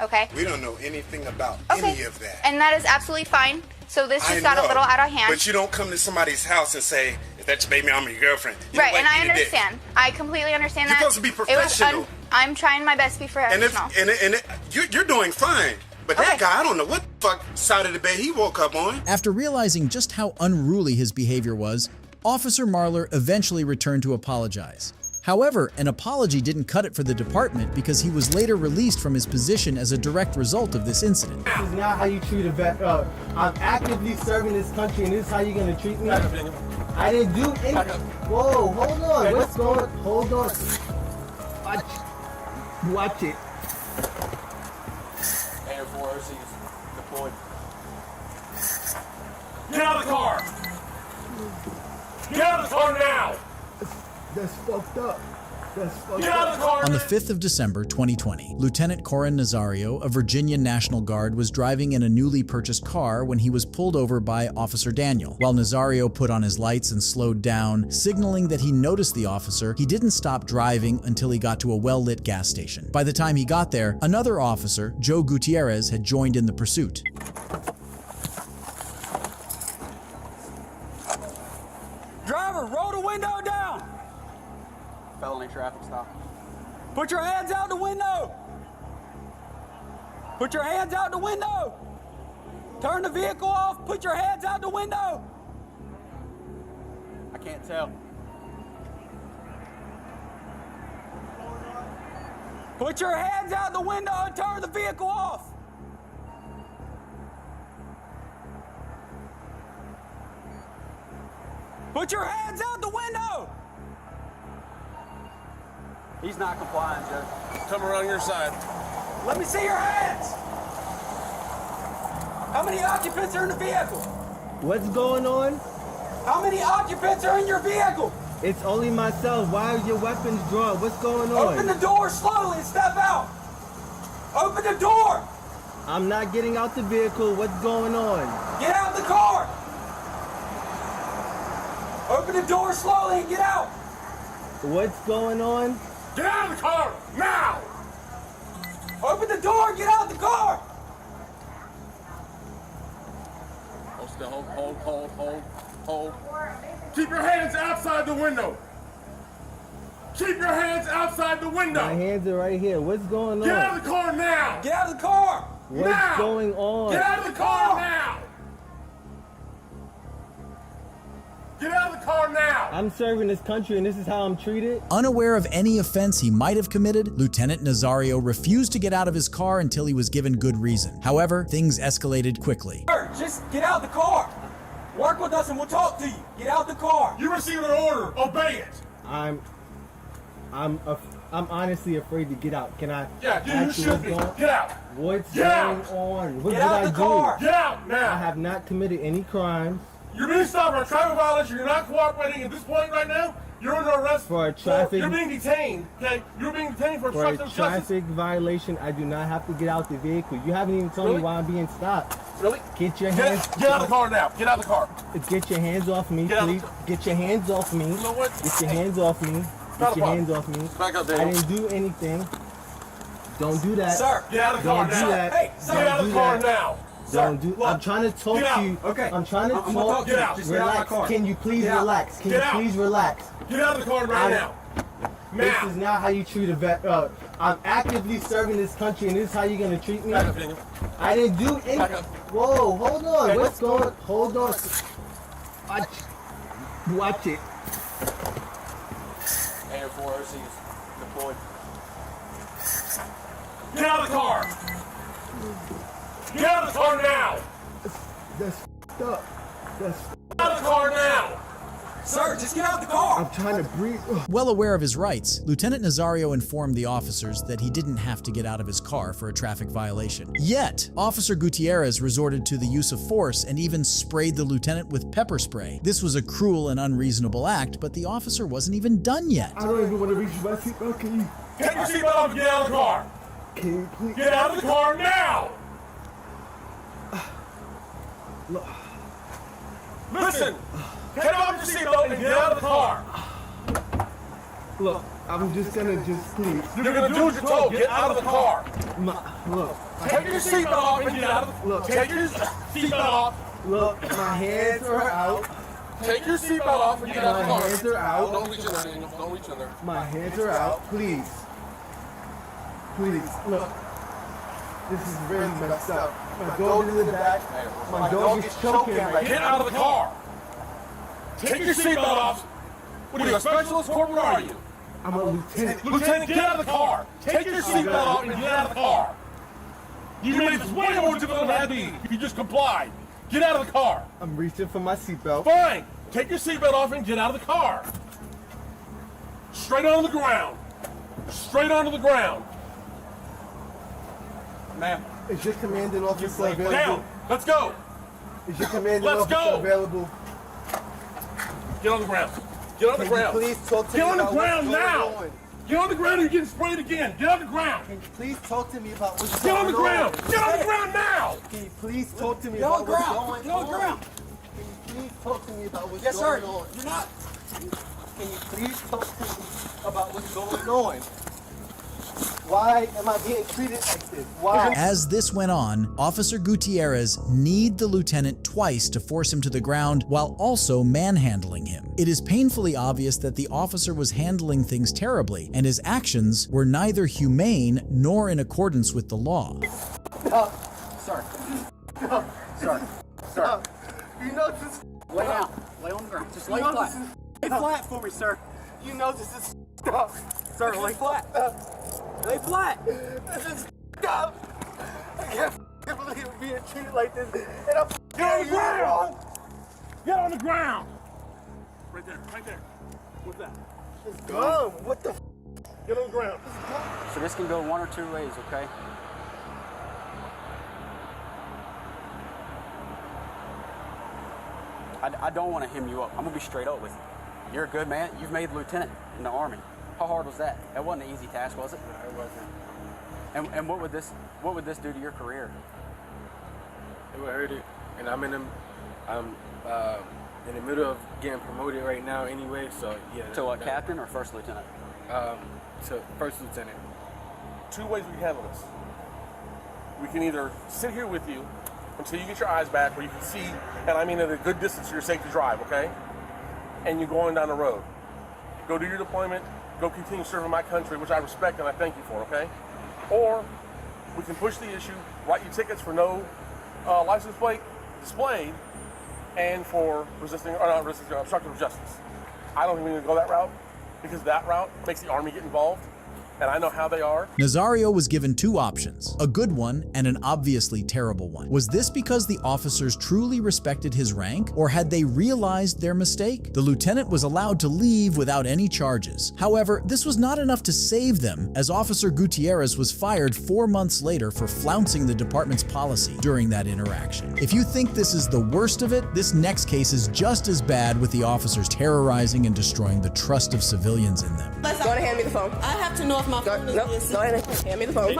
Okay? We don't know anything about Okay. any of that. And that is absolutely fine. So this I just got a know, little out of hand. But you don't come to somebody's house and say, "Is that your baby? I'm your girlfriend." You Right, don't and like I eat a dick. understand. I completely understand You're that. supposed to be It was professional. I'm trying my best to be And professional. you're doing fine. But that guy, I don't know what the fuck side of the bed he woke up on. After realizing just how unruly his behavior was, Officer Marler eventually returned to apologize. However, an apology didn't cut it for the department because he was later released from his position as a direct result of this incident. This is not how you treat a vet. I'm actively serving this country, and this is how you're gonna treat me? I didn't do anything. Whoa, hold on. What's going on? Hold on. Watch it. Air 4 OCs deployed. Get out of the car! Get out of the car now! That's fucked up. That's fucked Get out of the car! On the 5th of December 2020, Lieutenant Corin Nazario, a Virginia National Guard, was driving in a newly purchased car when he was pulled over by Officer Daniel. While Nazario put on his lights and slowed down, signaling that he noticed the officer, he didn't stop driving until he got to a well-lit gas station. By the time he got there, another officer, Joe Gutierrez, had joined in the pursuit. Driver, roll the window down. Felony traffic stop. Put your hands out the window. Put your hands out the window. Turn the vehicle off. Put your hands out the window. I can't tell. Put your hands out the window and turn the vehicle off. Put your hands out the window. He's not complying, Joe. Come around your side. Let me see your hands. How many occupants are in the vehicle? What's going on? How many occupants are in your vehicle? It's only myself. Why are your weapons drawn? What's going on? Open the door slowly and step out. Open the door. I'm not getting out the vehicle. What's going on? Get out the car. Open the door slowly and get out. What's going on? Get out of the car now! Open the door and get out the car. Hold still, hold. Keep your hands outside the window. Keep your hands outside the window. My hands are right here. What's going on? Get out of the car now! Get out of the car. What's now! going on? Get out of the car now! Get out of the car now! I'm serving this country and this is how I'm treated? Unaware of any offense he might have committed, Lieutenant Nazario refused to get out of his car until he was given good reason. However, things escalated quickly. Sir, just get out the car. Work with us and we'll talk to you. Get out the car. You received an order. Obey it. I'm honestly afraid to get out. Can I? Yeah, you ask should what's be. going- Get out. What's Get going out. on? What Get did out I the do? car. Get out now. I have not committed any crimes. You're being stopped for a traffic violation. You're not cooperating at this point right now. You're under arrest For a traffic- You're being detained. Okay, you're being detained for For a obstruction of justice. traffic violation, I do not have to get out the vehicle. You haven't even told Really? me why I'm being stopped. Really? Get your hands. Get out of the car now. Get out of the car. Get your hands off me, Get out please. Get your hands off me. You know what? Get your hands off me. Not Get a your problem. hands off me. Back up, I Daniel. didn't do anything. Don't do that. Sir, Get out of the car Don't do now. that. Hey, sir. Get out of the car now. Don't do. I'm trying to talk to you. Okay. I'm trying to I'm talk. Get out. Just get out of my Relax. car. Can you please relax? Can you please relax? Get out of the car right now. This is not how you treat a vet. I'm actively serving this country, and this is how you're gonna treat me. Back up, Daniel. I didn't do anything. Whoa, hold on. What's going? Hold on. Watch it. Air 4 OCs deployed. Get out of the car. Get out of the car now. That's up. That's Get out of the car now. Sir, just get out of the car. I'm trying to breathe. Well aware of his rights, Lieutenant Nazario informed the officers that he didn't have to get out of his car for a traffic violation. Yet, Officer Gutierrez resorted to the use of force and even sprayed the lieutenant with pepper spray. This was a cruel and unreasonable act, but the officer wasn't even done yet. I don't even want to reach my seatbelt. Can you? Take your seatbelt off and get out of the car. Can you please? Get out of the car now. Listen. Take off your seatbelt and get out of the car. Look, I'm just gonna please. You're gonna do what you're told. Get out of the car. Look. Take your seatbelt off and get out of the car. Take your seatbelt off. Look, my hands are out. Take your seatbelt off and get out of the car. My hands are out. Don't reach in there, Daniel. Don't reach in there. My hands are out. Please. Please. Look. This is really messed up. My dog is in the back. My dog is choking right now. Get out of the car. Take your seatbelt off. What are you, a specialist? Corporal, are you? I'm a lieutenant. Lieutenant, get out of the car. Take your seatbelt off and get out of the car. You made this way more difficult than it had to be if you just complied. Get out of the car. I'm reaching for my seatbelt. Fine. Take your seatbelt off and get out of the car. Straight onto the ground. Straight onto the ground. Ma'am. Is your commanding officer available? Down. Let's go. Is your commanding officer available? Get on the ground. Get on the ground. Please talk to me. Get on the about ground what's now. going on. Get on the ground and you're getting sprayed again. Get on the ground. Can you please talk to me about what's Get going on? on the ground. Get on the ground now. Can you please talk to me Get on about the what's ground. going on? Get on the ground. Can you please talk to me about what's Yes, going sir. on? You're not. Can you please talk to me about what's going on? Why am I being treated like this? Why? As this went on, Officer Gutierrez kneed the lieutenant twice to force him to the ground while also manhandling him. It is painfully obvious that the officer was handling things terribly, and his actions were neither humane nor in accordance with the law. Sir. Sir. Sir. You know this is... Lay down. Lay on the ground. Just lay flat. Lay flat for me, sir. You know this is... Sir, lay flat. Lay flat. This is up. I can't believe I'm being treated like this. And I'm Get on the ground. Get on the ground. Right there. Right there. What's that? It's dumb. What the Get on the ground. So this can go one or two ways, okay? I don't want to hem you up. I'm gonna be straight up with you. You're a good man. You've made lieutenant in the Army. How hard was that? That wasn't an easy task, was it? No, it wasn't. And what would this do to your career? It would hurt it, and I'm in the middle of getting promoted right now anyway. So yeah. To what, captain or first lieutenant? To first lieutenant. Two ways we can handle this. We can either sit here with you until you get your eyes back where you can see, and I mean at a good distance so you're safe to drive, okay? And you're going down the road. Go do your deployment, go continue serving my country, which I respect and I thank you for, okay? Or we can push the issue, write you tickets for no license plate displayed and for obstructive justice. I don't even need to go that route because that route makes the Army get involved. And I know how they are. Nazario was given two options, a good one and an obviously terrible one. Was this because the officers truly respected his rank, or had they realized their mistake? The lieutenant was allowed to leave without any charges. However, this was not enough to save them, as Officer Gutierrez was fired 4 months later for flouncing the department's policy during that interaction. If you think this is the worst of it, this next case is just as bad, with the officers terrorizing and destroying the trust of civilians in them. Go ahead and hand me the phone. I have to know if my phone is this. Go ahead and hand me the phone.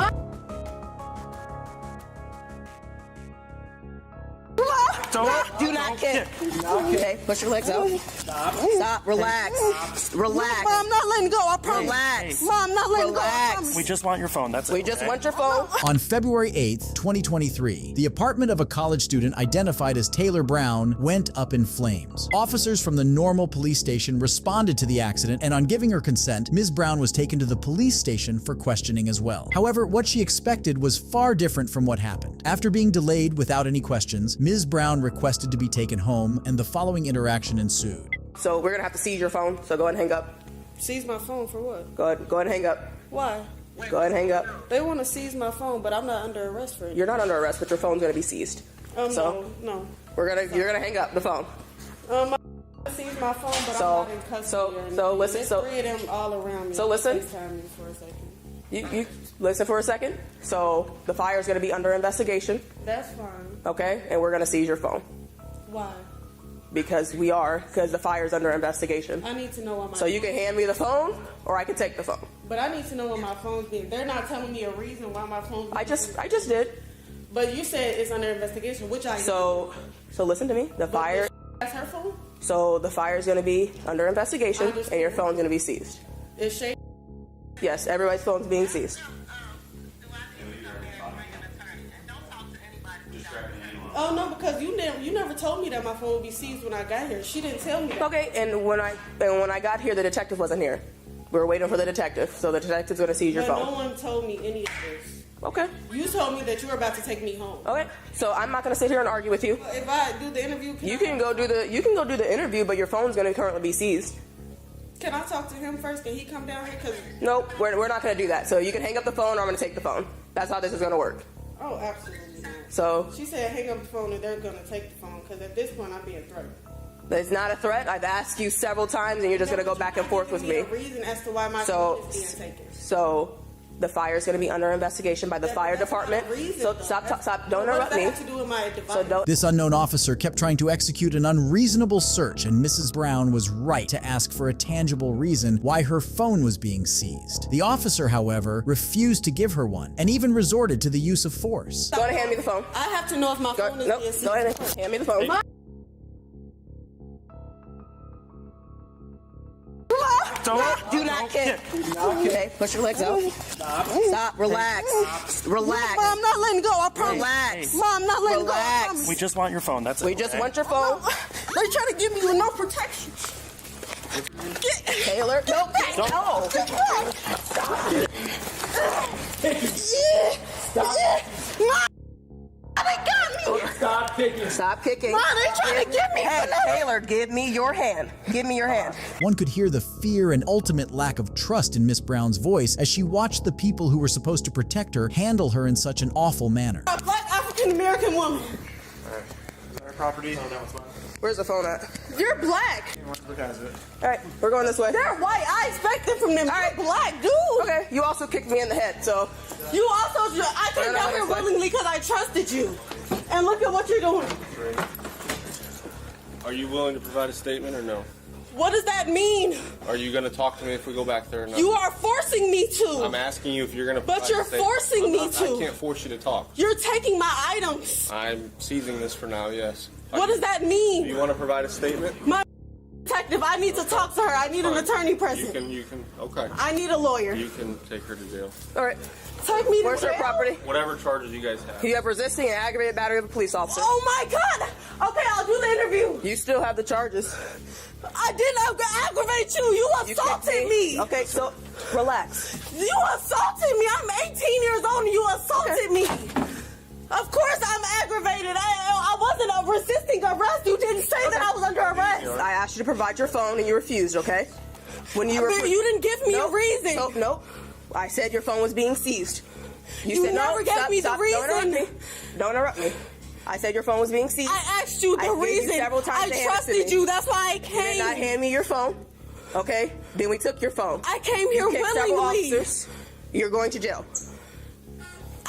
Do not kick. Okay, push your legs out. Stop. Relax. Relax. I'm not letting go. I Relax. Mom, not letting go. I promise. We just want your phone. That's it. We just want your phone. On February 8th, 2023, the apartment of a college student identified as Taylor Brown went up in flames. Officers from the Normal police station responded to the accident, and on giving her consent, Ms. Brown was taken to the police station for questioning as well. However, what she expected was far different from what happened. After being delayed without any questions, Ms. Brown requested to be taken home, and the following interaction ensued. So we're gonna have to seize your phone, so go ahead and hang up. Seize my phone for what? Go ahead and hang up. Why? Go ahead and hang up. They want to seize my phone, but I'm not under arrest for it. You're not under arrest, but your phone's gonna be seized. No. You're gonna hang up the phone. I seized my phone, but I'm not in custody. There's three of them all around me. So listen. FaceTime me for a second. You listen for a second. So the fire's gonna be under investigation. That's fine. Okay, and we're gonna seize your phone. Why? Because the fire's under investigation. I need to know what my. So you can hand me the phone, or I can take the phone. But I need to know what my phone's being. They're not telling me a reason why my phone's being. I just did. But you said it's under investigation, which I. So listen to me. The fire. That's her phone. So the fire's going to be under investigation, and your phone's going to be seized. Is Shay? Yes, everybody's phone's being seized. Oh no, because you never told me that my phone would be seized when I got here. She didn't tell me that. Okay, and when I got here, the detective wasn't here. We were waiting for the detective, so the detective's going to seize your phone. No one told me any of this. Okay. You told me that you were about to take me home. Okay, so I'm not going to sit here and argue with you. If I do the interview, you can go do the interview, but your phone's going to currently be seized. Can I talk to him first? Can he come down here? Nope, we're not going to do that. So you can hang up the phone, or I'm going to take the phone. That's how this is going to work. Oh, absolutely not. So she said hang up the phone and they're going to take the phone because at this point I'm being threatened. It's not a threat. I've asked you several times, and you're just going to go back and forth with me. A reason as to why my phone is being taken. So the fire is going to be under investigation by the fire department. So stop! Don't interrupt me. This unknown officer kept trying to execute an unreasonable search, and Mrs. Brown was right to ask for a tangible reason why her phone was being seized. The officer, however, refused to give her one, and even resorted to the use of force. Go ahead and hand me the phone. I have to know if my phone is being seized. Go ahead and hand me the phone. Do not kick. Okay, push your legs out. Stop. Relax. Relax. Mom, I'm not letting go. I promise. Relax. Mom, I'm not letting go. I promise. We just want your phone. That's it. We just want your phone. They're trying to give me no protection. Taylor, no. No. Stop. They got me. Stop kicking. Stop kicking. Mom, they trying to get me. Hey, Taylor, give me your hand. Give me your hand. One could hear the fear and ultimate lack of trust in Miss Brown's voice as she watched the people who were supposed to protect her handle her in such an awful manner. A black African American woman. Our property. Where's the phone at? You're black. Look at it. All right, we're going this way. They're white. I expect it from them. They're black, dude. Okay, you also kicked me in the head, so. You also, I came down here willingly because I trusted you. And look at what you're doing. Are you willing to provide a statement or no? What does that mean? Are you going to talk to me if we go back there or not? You are forcing me to. I'm asking you if you're going to But you're forcing me to. I can't force you to talk. You're taking my items. I'm seizing this for now, yes. What does that mean? Do you want to provide a statement? My detective, I need to talk to her. I need an attorney present. You can, okay. I need a lawyer. You can take her to jail. All right. Take me to Where's jail? her property? Whatever charges you guys have. You have resisting and aggravated battery of a police officer. Oh my God! Okay, I'll do the interview. You still have the charges. I didn't aggravate you. You assaulted me. Okay, so relax. You assaulted me. I'm 18 years old and you assaulted me. Of course I'm aggravated. I wasn't resisting arrest. You didn't say that I was under arrest. I asked you to provide your phone and you refused, okay? When you you didn't give me a reason. Nope. I said your phone was being seized. You said never gave me the reason. Don't interrupt me. I said your phone was being seized. I asked you the reason. Several times I trusted you. That's why I came. You did not hand me your phone. Okay? Then we took your phone. I came here willingly. You're going to jail.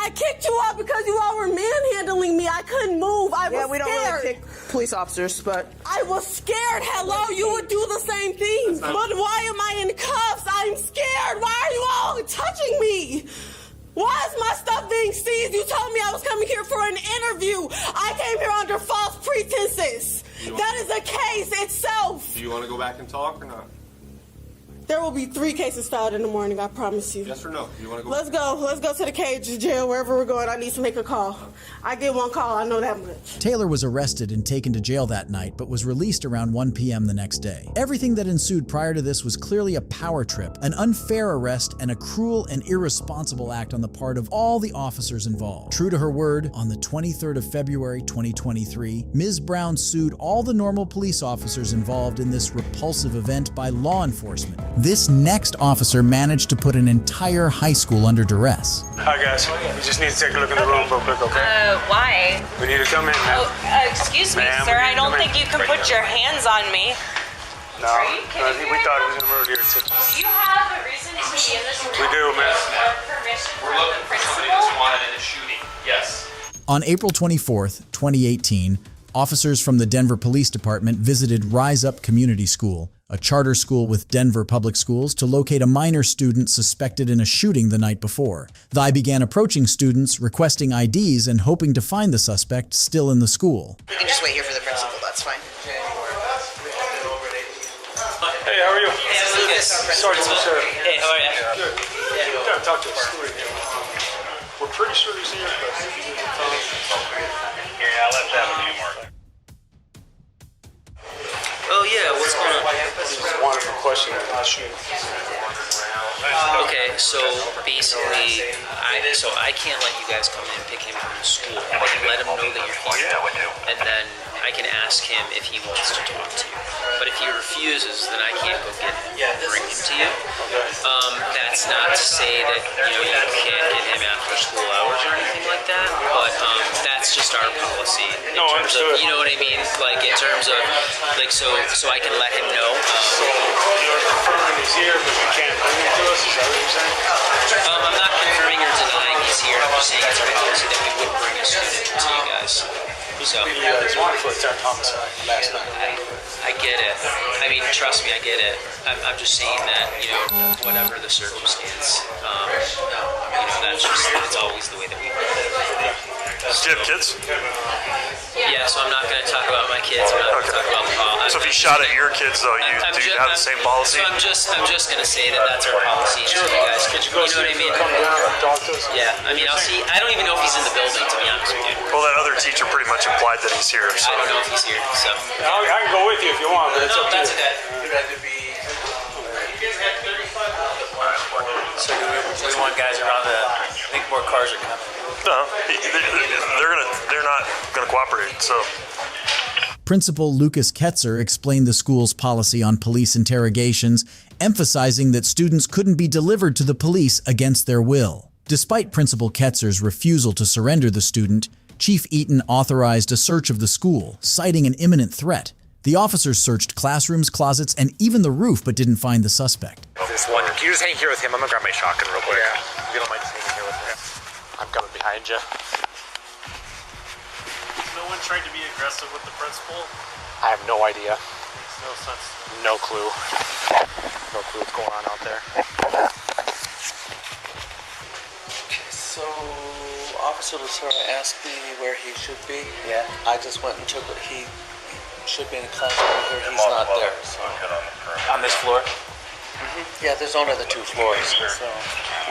I kicked you out because you all were manhandling me. I couldn't move. I was scared. Yeah, we don't really kick police officers, but... I was scared. Hello, you would do the same thing. But why am I in cuffs? I'm scared. Why are you all touching me? Why is my stuff being seized? You told me I was coming here for an interview. I came here under false pretenses. That is the case itself. Do you want to go back and talk or not? There will be 3 cases filed in the morning, I promise you. Yes or no? You want to go? Let's go. Let's go to the cage, jail, wherever we're going. I need to make a call. I get 1 call, I know that much. Taylor was arrested and taken to jail that night, but was released around 1 p.m. the next day. Everything that ensued prior to this was clearly a power trip, an unfair arrest, and a cruel and irresponsible act on the part of all the officers involved. True to her word, on the 23rd of February 2023, Ms. Brown sued all the normal police officers involved in this repulsive event by law enforcement. This next officer managed to put an entire high school under duress. Hi guys, we just need to take a look in the room real quick, okay? Why? We need to come in, ma'am. Excuse me, Ma'am, sir. we I need to don't come in. think you can put your hands on me. No, Are you kidding me we right thought now? it was an emergency. Do you have a reason to be in this room? We do, man. Permission We're from looking the for somebody principal? that's wanted in a shooting. Yes. On April 24th, 2018, officers from the Denver Police Department visited Rise Up Community School, a charter school with Denver Public Schools, to locate a minor student suspected in a shooting the night before. They began approaching students, requesting IDs, and hoping to find the suspect still in the school. You can just wait here for the principal, that's fine. Hey, how are you? Hey, Lucas. Sorry, sir. Hey, how are you? Good. You gotta talk to us. We're pretty sure he's here, but Yeah, let's have a few more. Oh yeah, what's going on? Just wanted a question. Okay, so basically, I can't let you guys come in and pick him from the school. I can let him know that you're here, and then I can ask him if he wants to talk to you. But if he refuses, then I can't go get him and bring him to you. That's not to say that you can't get him after school hours or anything like that, but that's just our policy. In terms of, you know what I mean? Like in terms of, like so I can let him know. You're confirming he's here, but you can't bring him to us. Is that what you're saying? I'm not confirming or denying he's here. I'm just saying it's our policy that we would bring a student to you guys. So There's one for attempt homicide last night. I get it. I mean, trust me, I get it. I'm just saying that, whatever the circumstance, that's just, it's always the way that we do it. Do you have kids? Yeah, so I'm not going to talk about my kids. I'm not going to talk about the policy. So if he shot at your kids, though, do you have the same policy? So I'm just going to say that that's our policy. Sure, you guys. Could you go know what I mean? Come down and talk to us? Yeah, I mean, I'll see. I don't even know if he's in the building, to be honest with you. Well, that other teacher pretty much implied that he's here. So. I don't know if he's here, so. I can go with you if you want, but it's up to you. So we want guys around the. I think more cars are coming. No, they're not gonna cooperate. So. Principal Lucas Ketzer explained the school's policy on police interrogations, emphasizing that students couldn't be delivered to the police against their will. Despite Principal Ketzer's refusal to surrender the student, Chief Eaton authorized a search of the school, citing an imminent threat. The officers searched classrooms, closets, and even the roof, but didn't find the suspect. This one, can you just hang here with him? I'm gonna grab my shotgun real quick. Yeah. If you don't mind just hanging here with him. I'm coming behind you. No one tried to be aggressive with the principal? I have no idea. Makes no sense. No clue. No clue what's going on out there. Okay, so Officer Latura asked me where he should be. Yeah. I just went and took it. He should be in a classroom here. He's not there. So. On this floor? Yeah, there's only the 2 floors. So.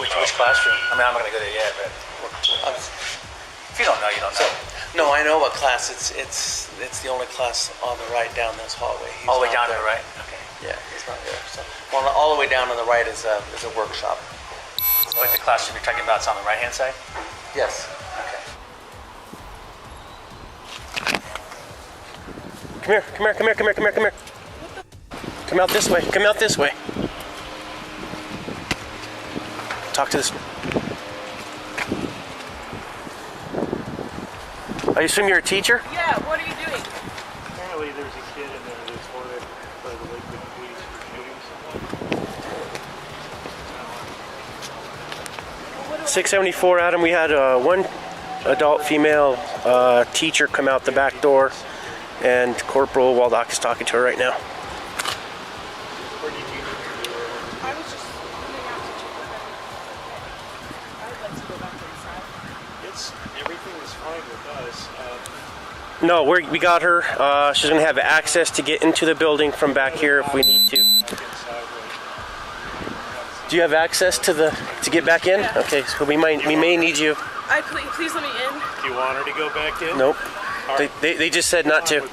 Which classroom? I mean, I'm not gonna go there yet, but if you don't know, you don't know. No, I know what class. It's the only class on the right down this hallway. He's all the way not down to there. the right. Okay. Yeah, he's not there. So, well, all the way down on the right is a workshop. Like the classroom you're talking about is on the right-hand side? Yes. Come here. Come out this way. Come out this way. Talk to this. I assume you're a teacher? Yeah, what are you doing? Apparently there's a kid in there that's wanted by the Lakewood police for shootings. 674, Adam. We had one adult female teacher come out the back door, and Corporal Waldock is talking to her right now. I was just coming out to check with I'd like to go back inside. Everything is fine with us. No, we got her. She's going to have access to get into the building from back here if we need to. Do you have access to get back in? Yeah. Okay, so we may need you. Please let me in. Do you want her to go back in? Nope. They just said not to.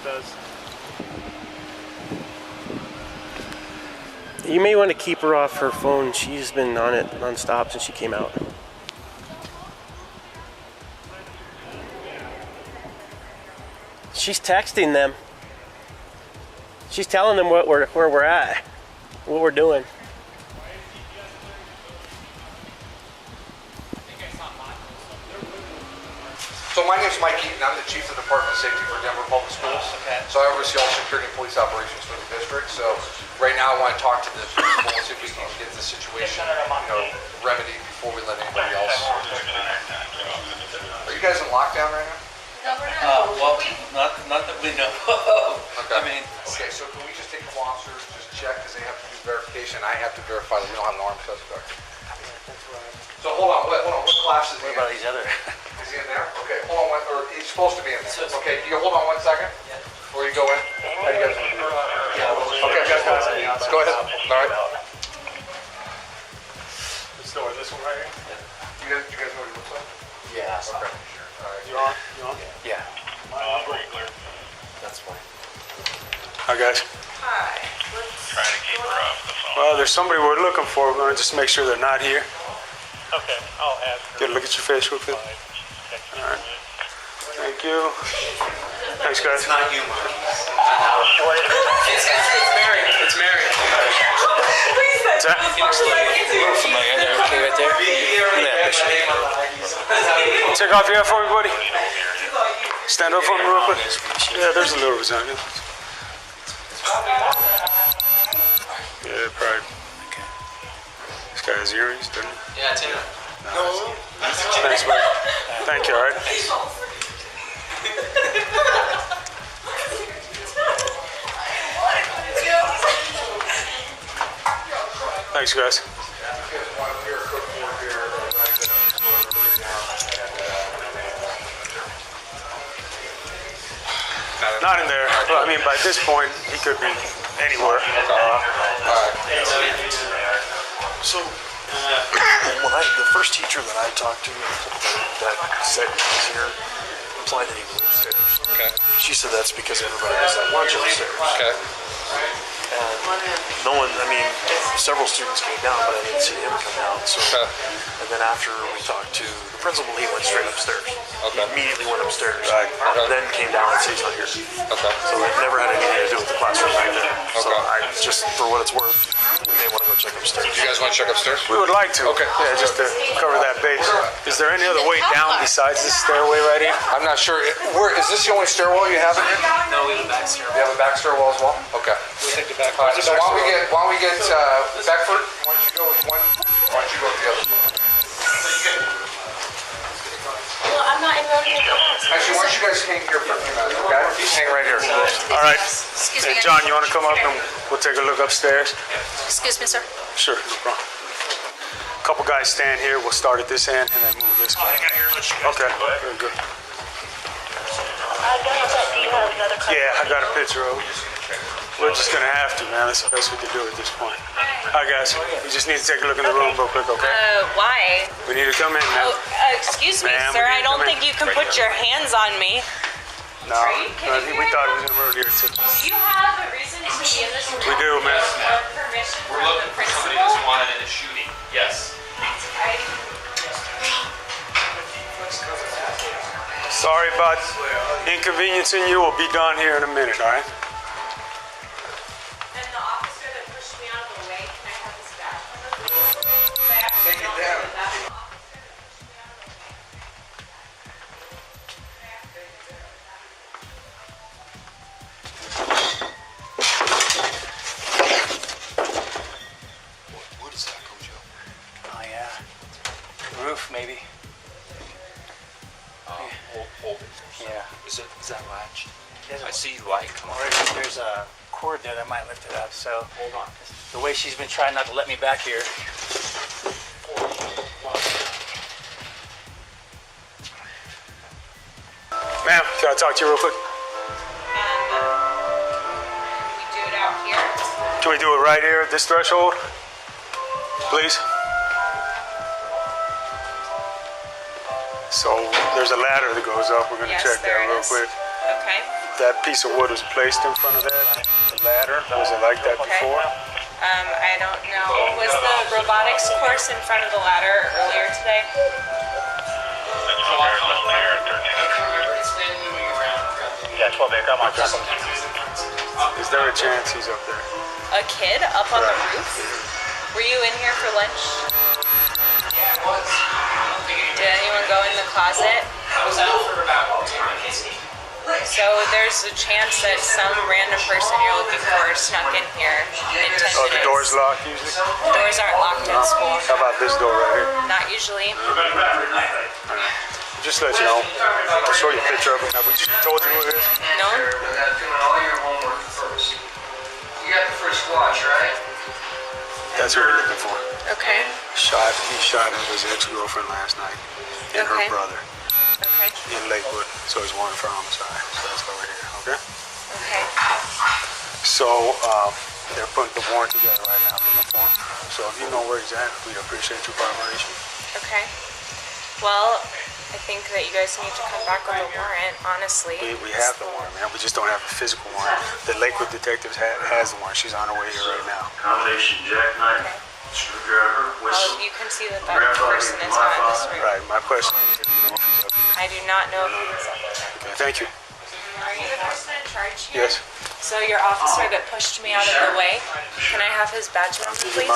You may want to keep her off her phone. She's been on it nonstop since she came out. She's texting them. She's telling them where we're at, what we're doing. So my name's Mike Eaton. I'm the Chief of the Department of Safety for Denver Public Schools. Okay. So I oversee all security and police operations for the district. So right now I want to talk to the principal and see if we can get the situation, remedied before we let anybody else. Are you guys in lockdown right now? Well, not that we know of. Okay. Okay, so can we just take the officers, just check, because they have to do verification. I have to verify that we don't have an armed suspect. So hold on, what class is he in? What about these other? Is he in there? Okay, hold on, or he's supposed to be in there. Okay, can you hold on 1 second? Yeah. Before you go in? How you guys want to do it? Okay, let's go ahead. All right. This door, this one right here? You guys know what he looks like? Yeah. Okay. All right. You on? You on? Yeah. Pretty clear. That's fine. Hi, guys. Hi. Trying to keep her off the phone. Well, there's somebody we're looking for. We're going to just make sure they're not here. Okay, I'll have her. Get a look at your face real quick. All right. Thank you. Thanks, guys. It's not you, Mark. It's Mary. It's Mary. What's that? You looks a little familiar there. Okay, right there. Take off your hat for me, buddy. Stand up for me real quick. Yeah, there's a little resemblance. Yeah, probably. This guy has earrings, doesn't he? Yeah, it's in. No. Thanks, buddy. Thank you, all right? Thanks, guys. Not in there. Well, I mean, by this point, he could be anywhere. So, the first teacher that I talked to that said he was here implied that he was upstairs. Okay. She said that's because everybody was at lunch upstairs. Okay. And no one, I mean, several students came down, but I didn't see him come down. So, and then after we talked to the principal, he went straight upstairs. Okay. He immediately went upstairs. Right. Okay. Then came down and said he's not here. Okay. So it never had anything to do with the classroom right there. So Okay. I just, for what it's worth, we may want to go check upstairs. You guys want to check upstairs? We would like to. Okay. Yeah, just to cover that base. Is there any other way down besides this stairway right here? I'm not sure. Is this the only stairwell you have in here? No, we have a back stairwell. You have a back stairwell as well? Okay. We'll take the back. All right, so why don't we get Beckford? Why don't you go with one? Why don't you go with the other? Well, I'm not in road class. Actually, why don't you guys hang here for a few minutes, okay? Hang right here. All right. Excuse Hey, me. John, you want to come up and we'll take a look upstairs? Excuse me, sir. Sure, no problem. A couple guys stand here. We'll start at this end and then move this way. Okay, very good. Yeah, I got a picture of it. We're just gonna have to, man. That's the best we can do at this point. All right, guys. We just need to take a look in the room real quick, okay? Why? We need to come in now. Excuse me, Ma'am, sir. we I need to don't come in. think you can put your hands on me. No, I think we thought it was an emergency. Do you have a reason to be in this room? We do, man. Permission We're looking for somebody that's wanted in a shooting. Yes. Sorry about inconveniencing you. We'll be done here in a minute, all right? And the officer that pushed me out of the way, can I have his badge? Take it down. What is that, Kojo? Oh, yeah. The roof, maybe. Hold it. Yeah. Is that latch? There's I see light come on. There's a cord there that might lift it up, so. Hold on. The way she's been trying not to let me back here. Ma'am, can I talk to you real quick? We do it out here. Can we do it right here at this threshold? Please. So there's a ladder that goes up. We're gonna check that real quick. Okay. That piece of wood was placed in front of that. The ladder, was it like that before? I don't know. Was the robotics course in front of the ladder earlier today? Yeah, 12 acre. I'm on top of Is there a chance he's up there? A kid up on the roof? Were you in here for lunch? Yeah, it was. Did anyone go in the closet? I was out for about 10 minutes. So there's a chance that some random person you're looking for snuck in here in 10 minutes. Oh, the door's locked usually? The doors aren't locked in school. How about this door right here? Not usually. Just let you know. I'll show you a picture of it. Now, we just told you who it is? No. Doing all your homework first. You got the first watch, right? That's what we're looking for. Okay. He shot at his ex-girlfriend last night and her brother. Okay. In Lakewood, so he's wanted for homicide. So that's why we're here, okay? Okay. So, they're putting the warrant together right now, looking for him. So if you know where he's at, we'd appreciate your cooperation. Okay. Well, I think that you guys need to come back with a warrant, honestly. We have the warrant, man. We just don't have a physical warrant. The Lakewood detectives has the warrant. She's on her way here right now. Combination jackknife, screwdriver, Well, whistle. you can see that that person is not in this room. Right. My question is, do you know if he's up here? I do not know if he is up there. Okay, thank you. Are you the person in charge here? Yes. So your officer that pushed me out of the way, can I have his badge number, please?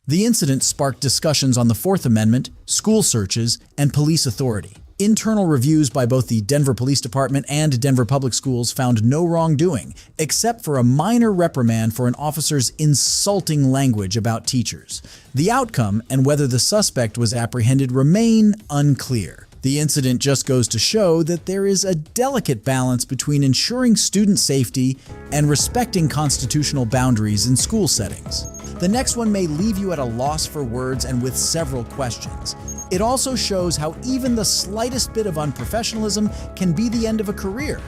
The incident sparked discussions on the Fourth Amendment, school searches, and police authority. Internal reviews by both the Denver Police Department and Denver Public Schools found no wrongdoing, except for a minor reprimand for an officer's insulting language about teachers. The outcome and whether the suspect was apprehended remain unclear. The incident just goes to show that there is a delicate balance between ensuring student safety and respecting constitutional boundaries in school settings. The next one may leave you at a loss for words and with several questions. It also shows how even the slightest bit of unprofessionalism can be the end of a career.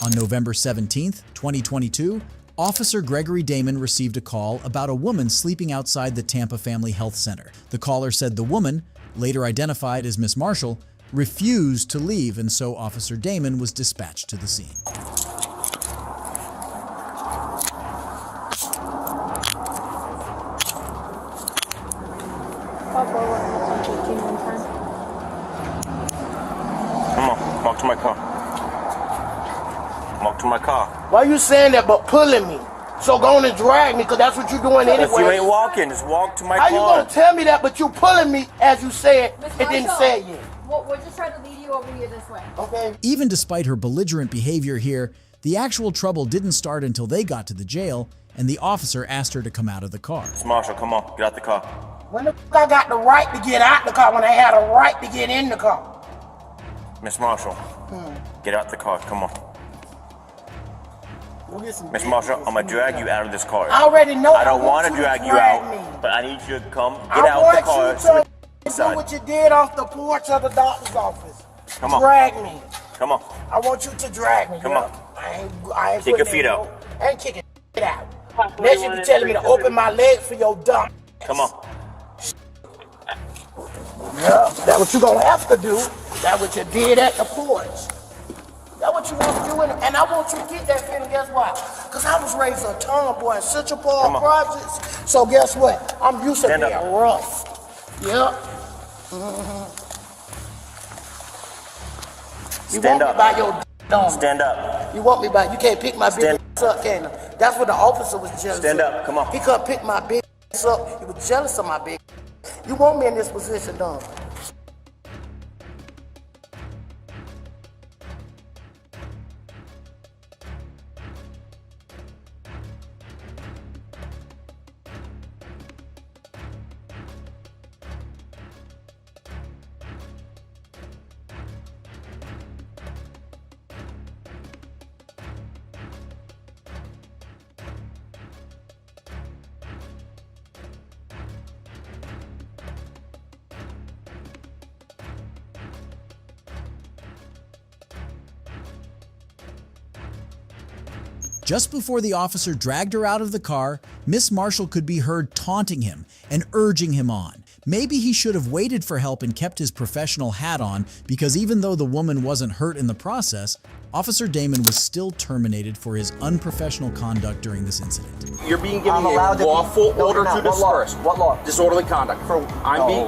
On November 17, 2022, Officer Gregory Damon received a call about a woman sleeping outside the Tampa Family Health Center. The caller said the woman, later identified as Miss Marshall, refused to leave, and so Officer Damon was dispatched to the scene. Come on, walk to my car. Walk to my car. Why you saying that but pulling me? So go on and drag me, because that's what you're doing anyway. You ain't walking, just walk to my car. How you gonna tell me that but you pulling me as you said it didn't say it yet? We're just trying to lead you over here this way. Okay. Even despite her belligerent behavior here, the actual trouble didn't start until they got to the jail and the officer asked her to come out of the car. Miss Marshall, come on, get out the car. When the I got the right to get out the car when I had a right to get in the car? Miss Marshall, get out the car, come on. Miss Marshall, I'm gonna drag you out of this car. I already know. I don't want to drag you out, but I need you to come get out the car. I want you to do what you did off the porch of the doctor's office. Come on. Drag me. Come on. I want you to drag me. Come on. I ain't Kick your feet out. I ain't kicking it out. Unless you be telling me to open my legs for your dumb. Come on. Yeah, that's what you gonna have to do. That's what you did at the porch. That's what you want to do, and I want you to get that feeling. Guess why? Because I was raised a tomboy in Central Park projects. So guess what? I'm used to being rough. Yep. You want me by your dumb. Stand up. You want me by, you can't pick my big ass up, can you? That's what the officer was jealous of. Stand up, come on. He couldn't pick my big ass up. He was jealous of my big ass. You want me in this position, dumb. Just before the officer dragged her out of the car, Miss Marshall could be heard taunting him and urging him on. Maybe he should have waited for help and kept his professional hat on, because even though the woman wasn't hurt in the process, Officer Damon was still terminated for his unprofessional conduct during this incident. You're being given a lawful order to disperse. What law? Disorderly conduct.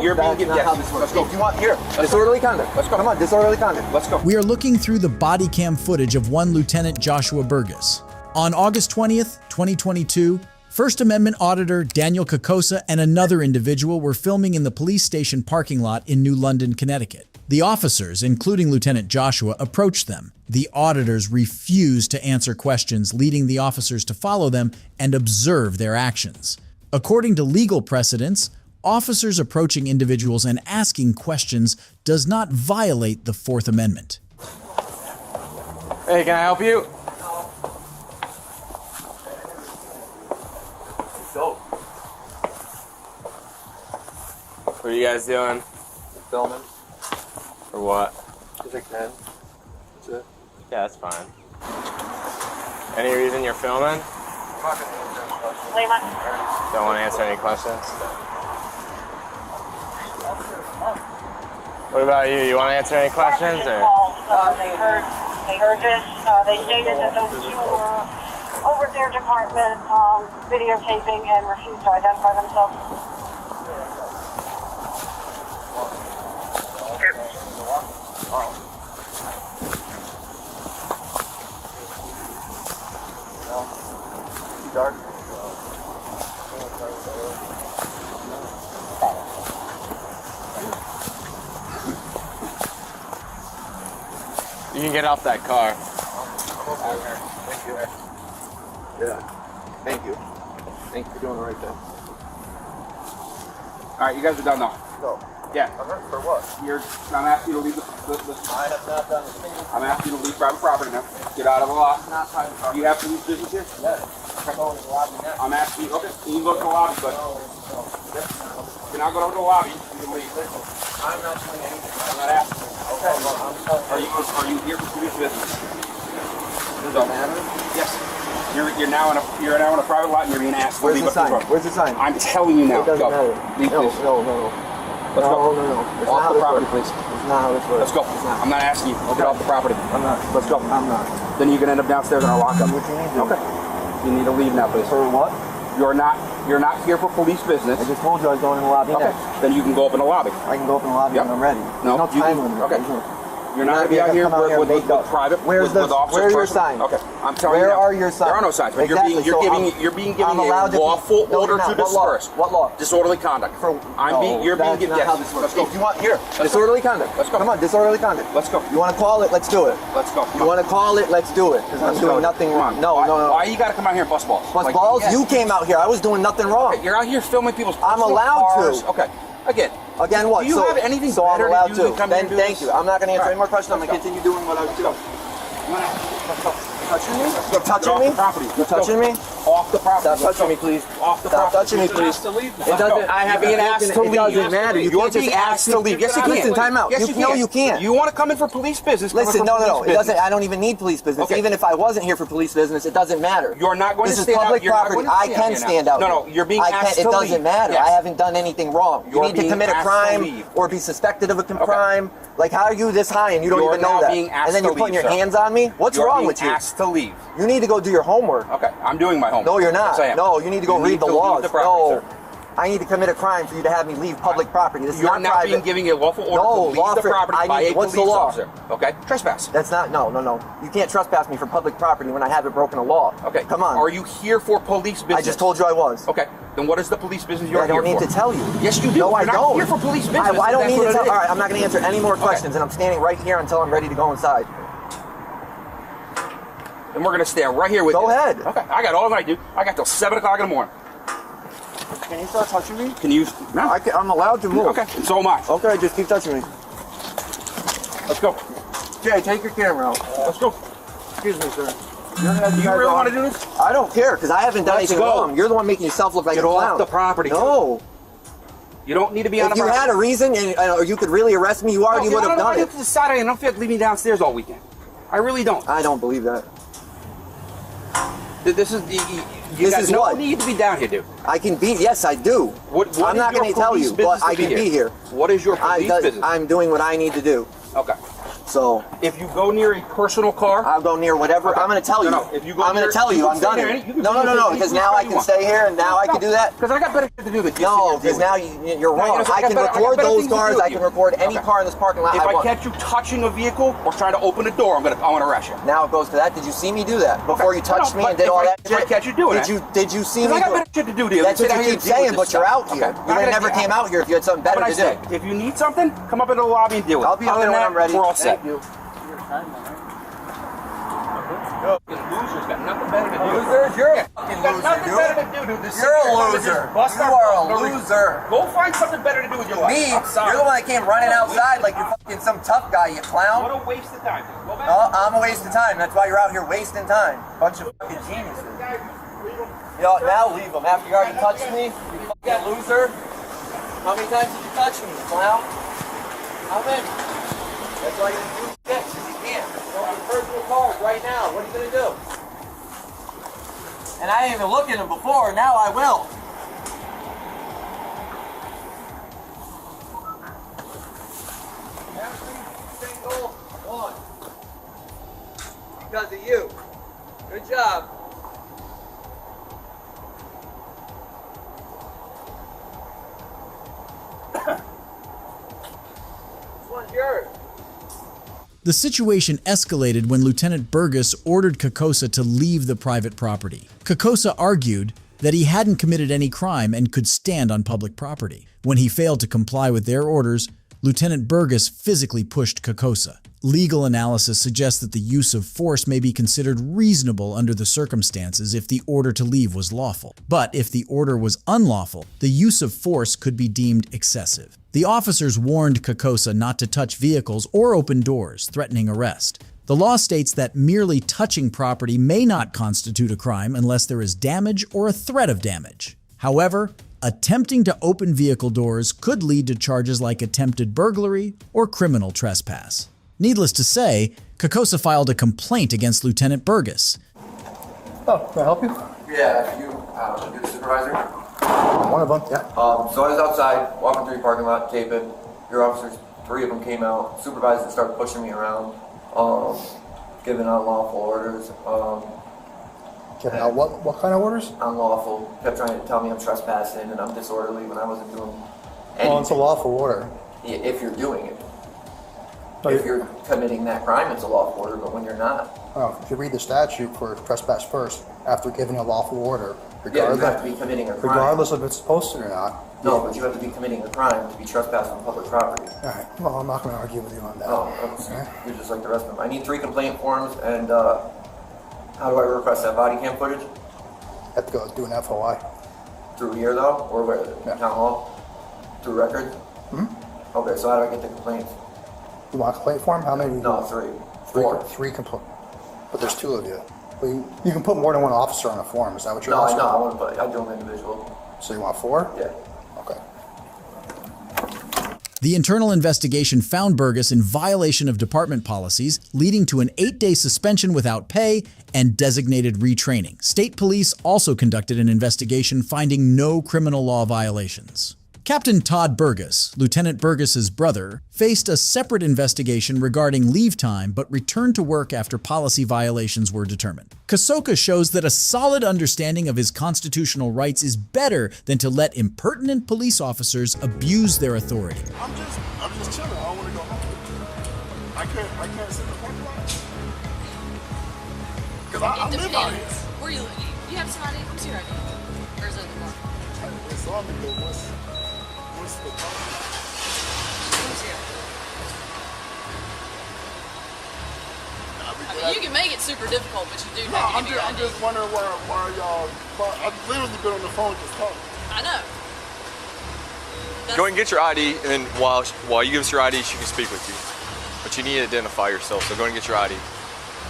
You're being given. Yes. Let's go. If you want here, disorderly conduct. Let's go. Come on, disorderly conduct. Let's go. We are looking through the body cam footage of one Lieutenant Joshua Burgess. On August 20th, 2022, First Amendment Auditor Daniel Kokosa and another individual were filming in the police station parking lot in New London, Connecticut. The officers, including Lieutenant Joshua, approached them. The auditors refused to answer questions, leading the officers to follow them and observe their actions. According to legal precedents, officers approaching individuals and asking questions does not violate the Fourth Amendment. Hey, can I help you? What are you guys doing? Filming. For what? Because I can. That's it. Yeah, that's fine. Any reason you're filming? Don't want to answer any questions? What about you? You want to answer any questions? Or? They heard this. They stated that those two were over their department videotaping and refused to identify themselves. Dark. You can get off that car. Thank you. Yeah. Thank you. Thank you for doing the right thing. All right, you guys are done now. Go. Yeah. For what? I'm asking you to leave the I have not done the thing. I'm asking you to leave private property now. Get out of the lot. Not private property. Do you have police business here? Yes. I'm going to the lobby now. I'm asking you. Okay. You can go to the lobby, but you're not going to the lobby. You can leave. I'm not doing anything. I'm not asking. Okay. Are you here for police business? Does it matter? Yes. You're now in a private lot and you're being asked to leave. Where's the sign? Where's the sign? I'm telling you now. It doesn't matter. Leave, please. No. Let's go. No. It's off not the property, please. It's not how this works. Let's go. I'm not asking you. Okay. Get off the property. I'm not. Let's go. I'm not. Then you can end up downstairs in our lockup. What you need to do? Okay. You need to leave now, please. For what? You're not here for police business. I just told you I was going in the lobby Okay. next. Then you can go up in the lobby. I can go up in the lobby when I'm ready. No, There's no time limit. Okay. You're not going to be out here with private. Where's your sign? Okay, I'm telling you. Where are your signs? There are no signs. But exactly. you're being given a lawful order to disperse. What law? Disorderly conduct. You're being given. That's not how this works. Let's go. If you want here, disorderly conduct. Let's go. Come on, disorderly conduct. Let's go. You want to call it? Let's do it. Let's go. You want to call it? Let's do it. Because I'm doing nothing wrong. No. Why you got to come out here and bust balls? Bust balls? You came out here. I was doing nothing wrong. You're out here filming people's. I'm allowed cars. to. Okay. Again, what? Do you have anything better to do than come Then and do thank this? you. I'm not going to answer All any more questions. I'm going to continue doing what I was doing. Touching me? You're touching me? You're touching me? Off the property. Stop touching me, please. Off the Stop property. touching me, please. It doesn't. I have been asked to leave. It doesn't matter. You're being asked to leave. Yes, you can. Listen, time out. Yes, you can. No, you can't. You want to come in for police business? Listen, no. It doesn't. I don't even need police business. Okay. Even if I wasn't here for police business, it doesn't matter. You're not going to stand out. This is public property. I can stand out. No, you're being asked to leave. It doesn't matter. I haven't done anything wrong. You need to commit a crime or be suspected of a crime. Like, how are you this high and you don't even know that? And then you're putting your hands on me? What's wrong with you? You're being asked to leave. You need to go do your homework. Okay, I'm doing my homework. No, you're not. Yes, I am. No, you need to go read the laws. No. I need to commit a crime for you to have me leave public property. This is You're not now private. being given a lawful order to leave the property by a police officer. Okay? Trespass. That's not, no. You can't trespass me for public property when I haven't broken a law. Okay. Come on. Are you here for police business? I just told you I was. Okay. Then what is the police business you're here for? I don't need to tell you. Yes, you do. No, I don't. You're not here for police business. I don't need to tell. All right, I'm not going to answer any more questions, Okay. and I'm standing right here until I'm ready to go inside. And we're going to stand right here with you. Go ahead. Okay. I got all I do. I got till 7 o'clock in the morning. Can you start touching me? Can you? No. I'm allowed to move. Okay. And so am I. Okay, just keep touching me. Let's go. Jay, take your camera out. Let's go. Excuse me, sir. Do you really want to do this? I don't care, because I haven't done anything wrong. You're the one making yourself look like a clown. Get off the property. No. You don't need to be on the property. If you had a reason, or you could really arrest me, you already would have done it. It's Saturday, and I don't feel like leaving me downstairs all weekend. I really don't. I don't believe that. This is you got no need to be down here, dude. I can be. Yes, I do. What I'm not going to tell you, but I can be here. What is your police business? I'm doing what I need to do. Okay. So if you go near a personal car, I'll go near whatever. Okay. I'm going to tell you. No, if you go I'm going to tell you. I'm done. No. Because now I can stay here, and now I can do that. Because I got better shit to do than no, because now you're wrong. I can record those cars. I can record any car in this parking lot. If I catch you touching a vehicle or trying to open a door, I'm gonna arrest you. Now it goes to that. Did you see me do that before you touched me and did all that shit? If I catch you doing it. Did you see me? I got better shit to do, dude. That's what you keep saying, but you're out here. You would have never came out here if you had something better to do. If you need something, come up into the lobby and deal with it. I'll be out there when I'm ready. We're all set. Thank you. Losers got nothing better to do. Losers? You're a fucking loser, dude. You're a loser. You are a loser. Go find something better to do with your life. Me? You're the one that came running outside like you're fucking some tough guy, you clown. What a waste of time. Go back. No, I'm a waste of time. That's why you're out here wasting time. Bunch of fucking geniuses. You know, now leave them. After you already touched me, you fucking loser. How many times did you touch me, you clown? How many? That's why you do shit, because you can't. Go to personal cars right now. What are you going to do? And I didn't even look at them before. Now I will. Every single one. Because of you. Good job. This one's yours. The situation escalated when Lieutenant Burgess ordered Kokosa to leave the private property. Kokosa argued that he hadn't committed any crime and could stand on public property. When he failed to comply with their orders, Lieutenant Burgess physically pushed Kokosa. Legal analysis suggests that the use of force may be considered reasonable under the circumstances if the order to leave was lawful. But if the order was unlawful, the use of force could be deemed excessive. The officers warned Kokosa not to touch vehicles or open doors, threatening arrest. The law states that merely touching property may not constitute a crime unless there is damage or a threat of damage. However, attempting to open vehicle doors could lead to charges like attempted burglary or criminal trespass. Needless to say, Kokosa filed a complaint against Lieutenant Burgess. Oh, can I help you? Yeah, you're the supervisor? One of them, yeah. So I was outside, walking through the parking lot, taping. Your officers, 3 of them came out, supervised and started pushing me around, giving unlawful orders. Giving out what kind of orders? Unlawful. Kept trying to tell me I'm trespassing and I'm disorderly when I wasn't doing anything. Well, it's a lawful order. Yeah, if you're doing it. If you're committing that crime, it's a lawful order, but when you're not. Oh, if you read the statute for trespass first, after giving a lawful order, regardless, you have to be committing a crime. Regardless if it's posted or not. No, but you have to be committing a crime to be trespassing on public property. All right. Well, I'm not going to argue with you on that. Oh, okay. You're just like the rest of them. I need 3 complaint forms, and how do I request that body cam footage? Have to go do an FOI. Through here, though? Or where? Yeah. Town hall? Through records? Mm-hmm. Okay, so how do I get the complaints? You want a complaint form? How many? No, 3. 4. 3 complaints. But there's 2 of you. Well, you can put more than 1 officer on a form. Is that what you're asking? No, I want to put. I do them individual. So you want 4? Yeah. Okay. The internal investigation found Burgess in violation of department policies, leading to an 8-day suspension without pay and designated retraining. State police also conducted an investigation finding no criminal law violations. Captain Todd Burgess, Lieutenant Burgess's brother, faced a separate investigation regarding leave time but returned to work after policy violations were determined. Kokosa shows that a solid understanding of his constitutional rights is better than to let impertinent police officers abuse their authority. I'm just chilling. I don't want to go home. I can't sit in the parking lot. Because I live out here. Where you live? You have some ID? What's your ID? Or is it the car? It's on me, but what's the problem? I mean, you can make it super difficult, but you do have to give me your I'm just wondering why y'all... I've literally been on the phone just talking. I know. Go ahead and get your ID, and then while you give us your ID, she can speak with you. But you need to identify yourself, so go ahead and get your ID.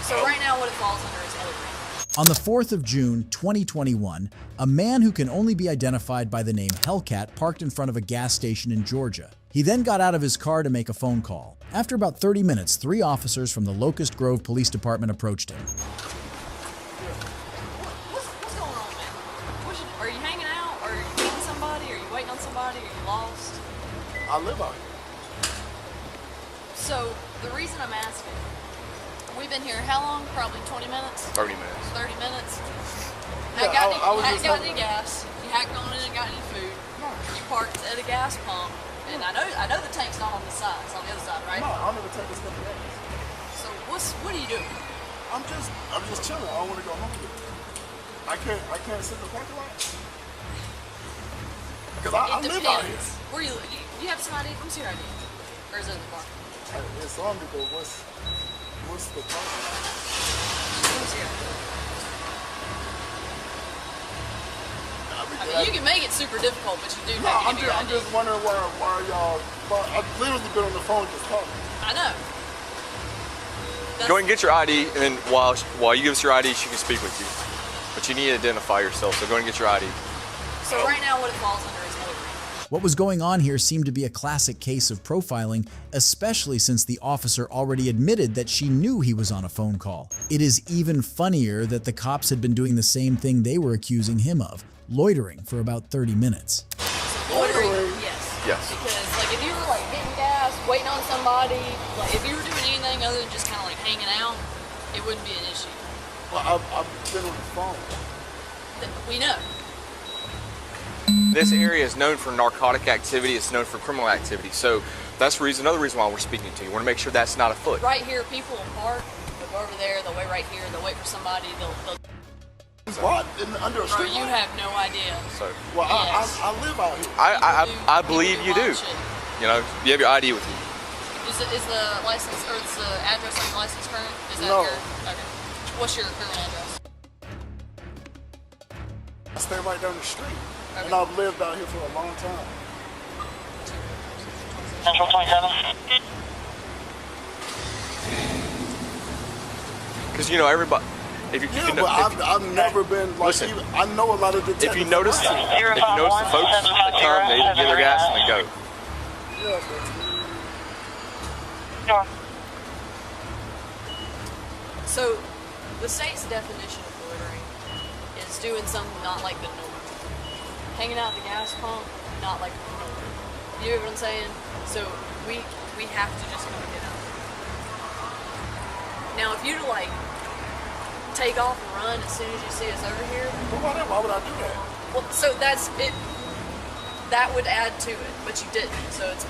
So right now what it falls under is other things. On the 4th of June, 2021, a man who can only be identified by the name Hellcat parked in front of a gas station in Georgia. He then got out of his car to make a phone call. After about 30 minutes, 3 officers from the Locust Grove Police Department approached him. I live out here. So the reason I'm asking, we've been here how long? Probably 20 minutes? 30 minutes. 30 minutes? Yeah, You hadn't got any gas. You hadn't gone in and got any food. You parked at a gas pump. And I know the tank's not on the side. It's on the other side, right? No, I don't even take this stuff to gas. So what are you doing? I'm just chilling. I don't want to go home yet. I can't sit in the parking lot. Because I live out here. Where you have some ID? Let me see your ID. Or is it in the car? It's on me, but what's the problem? Let me see your ID. I mean, you can make it super difficult, but you do have to give me your ID. I'm just wondering why y'all... I've literally been on the phone just talking. I know. Go ahead and get your ID, and then while you give us your ID, she can speak with you. But you need to identify yourself, so go ahead and get your ID. So right now what it falls under is loitering. What was going on here seemed to be a classic case of profiling, especially since the officer already admitted that she knew he was on a phone call. It is even funnier that the cops had been doing the same thing they were accusing him of, loitering for about 30 minutes. Loitering, yes. Yes. Because like if you were like getting gas, waiting on somebody, like if you were doing anything other than just kind of like hanging out, it wouldn't be an issue. Well, I've been on the phone. We know. This area is known for narcotic activity. It's known for criminal activity. So that's another reason why we're speaking to you. We want to make sure that's not afoot. Right here, people will park. They'll go over there. They'll wait right here. They'll wait for somebody. They'll What? Under a Bro, street you light? have no idea. So, well, yes. I live out here. I believe you do. You know, you have your ID with you. Is the license or is the address on the license current? Is that No. Okay. What's your current address? I stay right down the street. Okay. And I've lived out here for a long time. Central 27. Because you know everybody. If you But I've never been like. Listen, even, I know a lot of detectives. if you notice the folks, they come, they get their gas, and they go. Yeah, Sure. So, the state's definition of loitering is doing something not like the norm. Hanging out at the gas pump, not like the norm. You know what I'm saying? So, we have to just come and get out. Now, if you to like take off and run as soon as you see us over here. But why would I do that? Well, so that's it. That would add to it, but you didn't. So it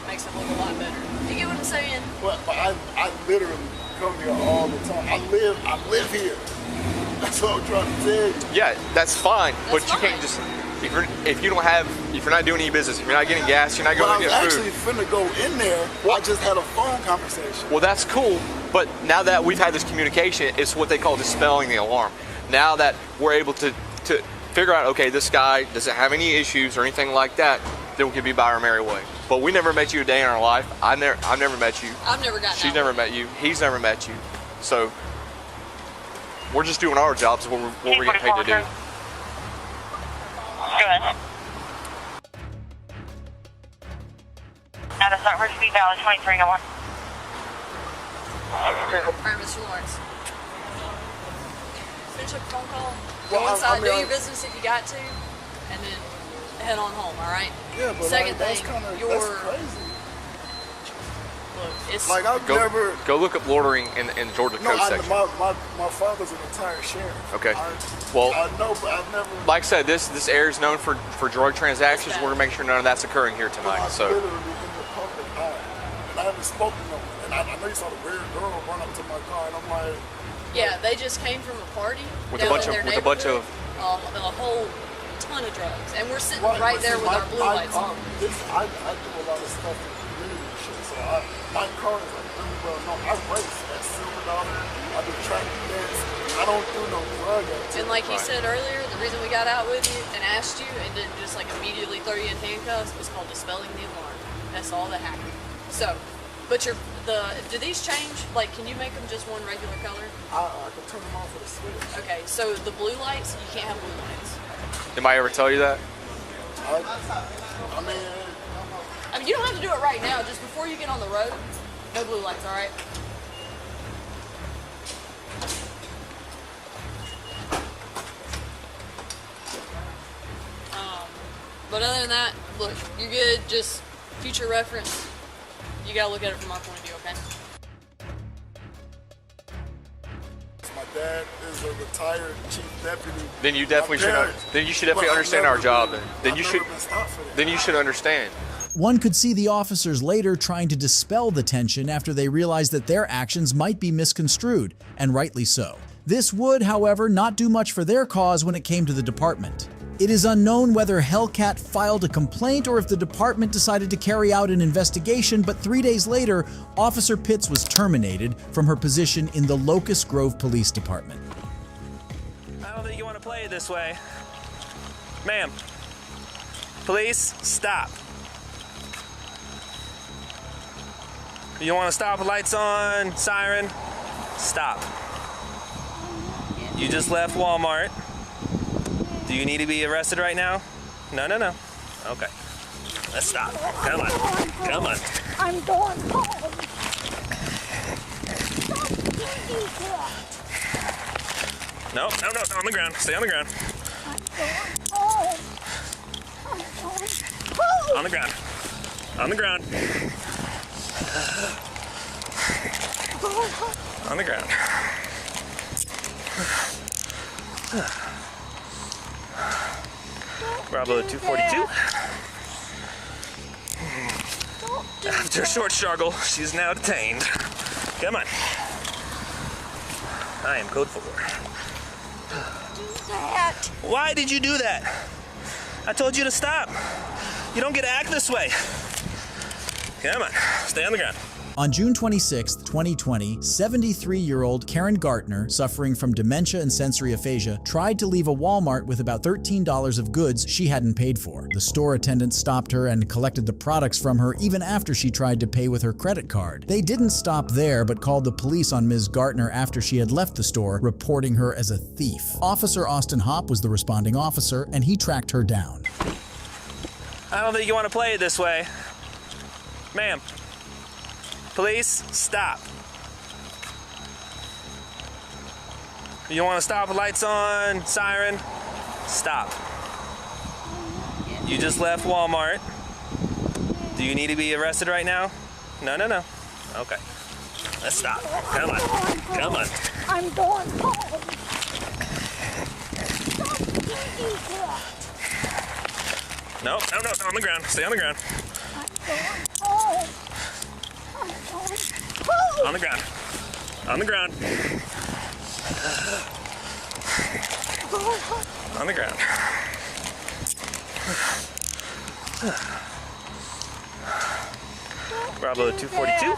makes it look a lot better. You get what I'm saying? But I literally come here all the time. I live here. That's what I'm trying to tell you. Yeah, that's fine, but you can't just if you're not doing any business, if you're not getting gas, you're not going to get food. I was actually finna go in there. I just had a phone conversation. Well, that's cool, but now that we've had this communication, it's what they call dispelling the alarm. Now that we're able to figure out, okay, this guy doesn't have any issues or anything like that, then we can be by our merry way. But we never met you a day in our life. I've never met you. I've never gotten She's never met you. He's never met you. So we're just doing our jobs, what we're getting paid to do. Go ahead. Now that's not Richard B. Valley 2301. Alright, Mr. Lawrence. Finish up the phone call. Go Well, inside, I mean, do your business if you got to, and then head on home, alright? Yeah, but Second that's thing, that's crazy. Look, it's Like I've never. Go look up loitering in Georgia No, code section. my father's a retired sheriff. Okay. Well, I know, but I've never. Like I said, this area is known for drug transactions. We're gonna make sure none of that's occurring here tonight. I'm So. literally in the public eye, and I haven't spoken to them. And I know you saw the weird girl run up to my car, and I'm like. yeah, they just came from a party With down a bunch in their of neighborhood. A whole ton of drugs, and we're sitting right there with our blue lights on. I do a lot of stuff in the community and shit, so my car is like really well known. I race at Silver Dollar. I do track events. I don't do no drug activity. And like he said earlier, the reason we got out with you and asked you and didn't just like immediately throw you in handcuffs was called dispelling the alarm. That's all that happened. So, but do these change? Like, can you make them just one regular color? I can turn them off with a switch. Okay, so the blue lights, you can't have blue lights. Anybody ever tell you that? I mean, you don't have to do it right now. Just before you get on the road, no blue lights. All right. But other than that, look, you're good. Just if future reference, you gotta look at it from our point of view, okay? My dad is a retired chief deputy. Then you definitely should. Then you should definitely understand our job. Then you should. Then you should understand. One could see the officers later trying to dispel the tension after they realized that their actions might be misconstrued, and rightly so. This would, however, not do much for their cause when it came to the department. It is unknown whether Hellcat filed a complaint or if the department decided to carry out an investigation, but 3 days later, Officer Pitts was terminated from her position in the Locust Grove Police Department. I don't think you want to play it this way. Ma'am, police, stop. You want to stop with lights on, siren? Stop. You just left Walmart. Do you need to be arrested right now? No. Okay. Let's stop. Come on. Come on. I'm going home. No, on the ground. Stay on the ground. Home. I'm going home. On the ground. On the ground. On the ground. Bravo 242. After a short struggle, she is now detained. Come on. I am code 4. Why did you do that? I told you to stop. You don't get to act this way. Come on, stay on the ground. On June 26, 2020, 73-year-old Karen Gartner, suffering from dementia and sensory aphasia, tried to leave a Walmart with about $13 of goods she hadn't paid for. The store attendant stopped her and collected the products from her even after she tried to pay with her credit card. They didn't stop there, but called the police on Ms. Gartner after she had left the store, reporting her as a thief. Officer Austin Hopp was the responding officer, and he tracked her down. I don't think you want to play it this way. Ma'am, police, stop. You want to stop with lights on, siren? Stop. You just left Walmart. Do you need to be arrested right now? No. Okay. Let's stop. Come on. Come on. I'm going home. No, on the ground. Stay on the ground. Home. On the ground. On the ground. On the ground. Bravo 242.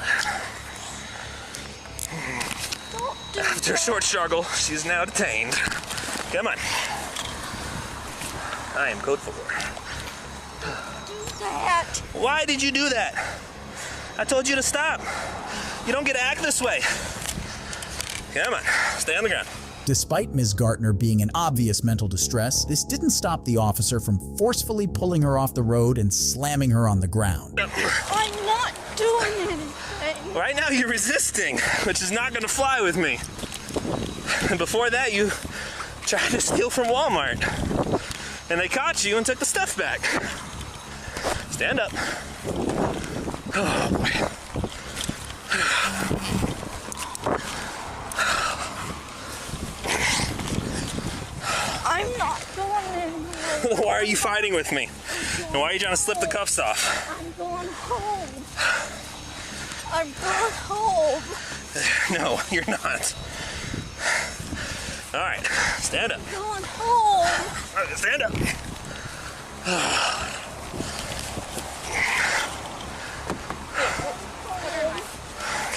After a short struggle, she is now detained. Come on. I am code 4. Why did you do that? I told you to stop. You don't get to act this way. Come on, stay on the ground. Despite Ms. Gartner being in obvious mental distress, this didn't stop the officer from forcefully pulling her off the road and slamming her on the ground. I'm not doing anything. Right now you're resisting, which is not going to fly with me. And before that, you tried to steal from Walmart. And they caught you and took the stuff back. Stand up. Oh, boy. I'm not going anywhere. Why are you fighting with me? And why are you trying to slip the cuffs off? I'm going home. I'm going home. No, you're not. All right, stand up. I'm going home. All right, stand up.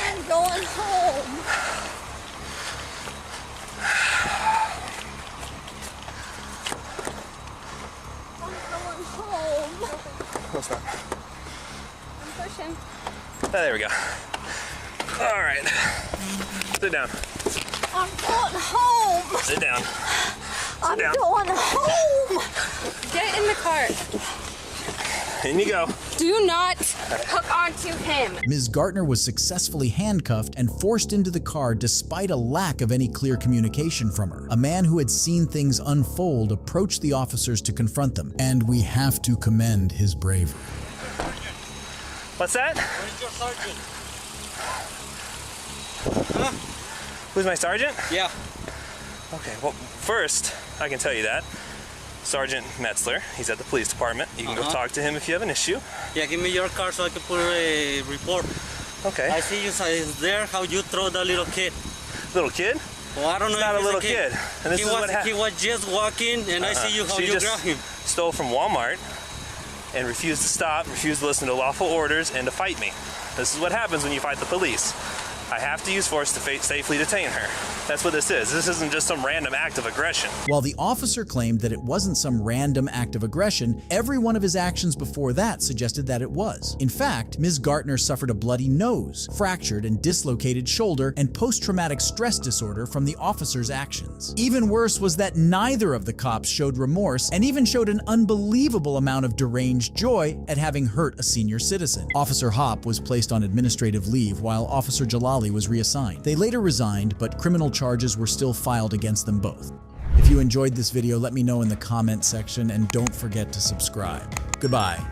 I'm going home. What's that? I'm pushing. Oh, there we go. All right. Sit down. I'm going home. Sit down. I'm going home. Get in the car. In you go. Do not hook onto him. Ms. Gartner was successfully handcuffed and forced into the car despite a lack of any clear communication from her. A man who had seen things unfold approached the officers to confront them, and we have to commend his bravery. What's that? Where's your sergeant? Huh? Who's my sergeant? Yeah. Okay, well, first, I can tell you that. Sergeant Metzler, he's at the police department. You can go talk to him if you have an issue. Yeah, give me your car so I can put a report. Okay. I see you there, how you throw the little kid. Little kid? Well, I don't know. He's not a little kid. And this he is what happened. He was just walking, and I see you how She you just grab him. stole from Walmart and refused to stop, refused to listen to lawful orders, and to fight me. This is what happens when you fight the police. I have to use force to safely detain her. That's what this is. This isn't just some random act of aggression. While the officer claimed that it wasn't some random act of aggression, every one of his actions before that suggested that it was. In fact, Ms. Gartner suffered a bloody nose, fractured and dislocated shoulder, and post-traumatic stress disorder from the officer's actions. Even worse was that neither of the cops showed remorse and even showed an unbelievable amount of deranged joy at having hurt a senior citizen. Officer Hopp was placed on administrative leave while Officer Jalali was reassigned. They later resigned, but criminal charges were still filed against them both. If you enjoyed this video, let me know in the comment section and don't forget to subscribe. Goodbye.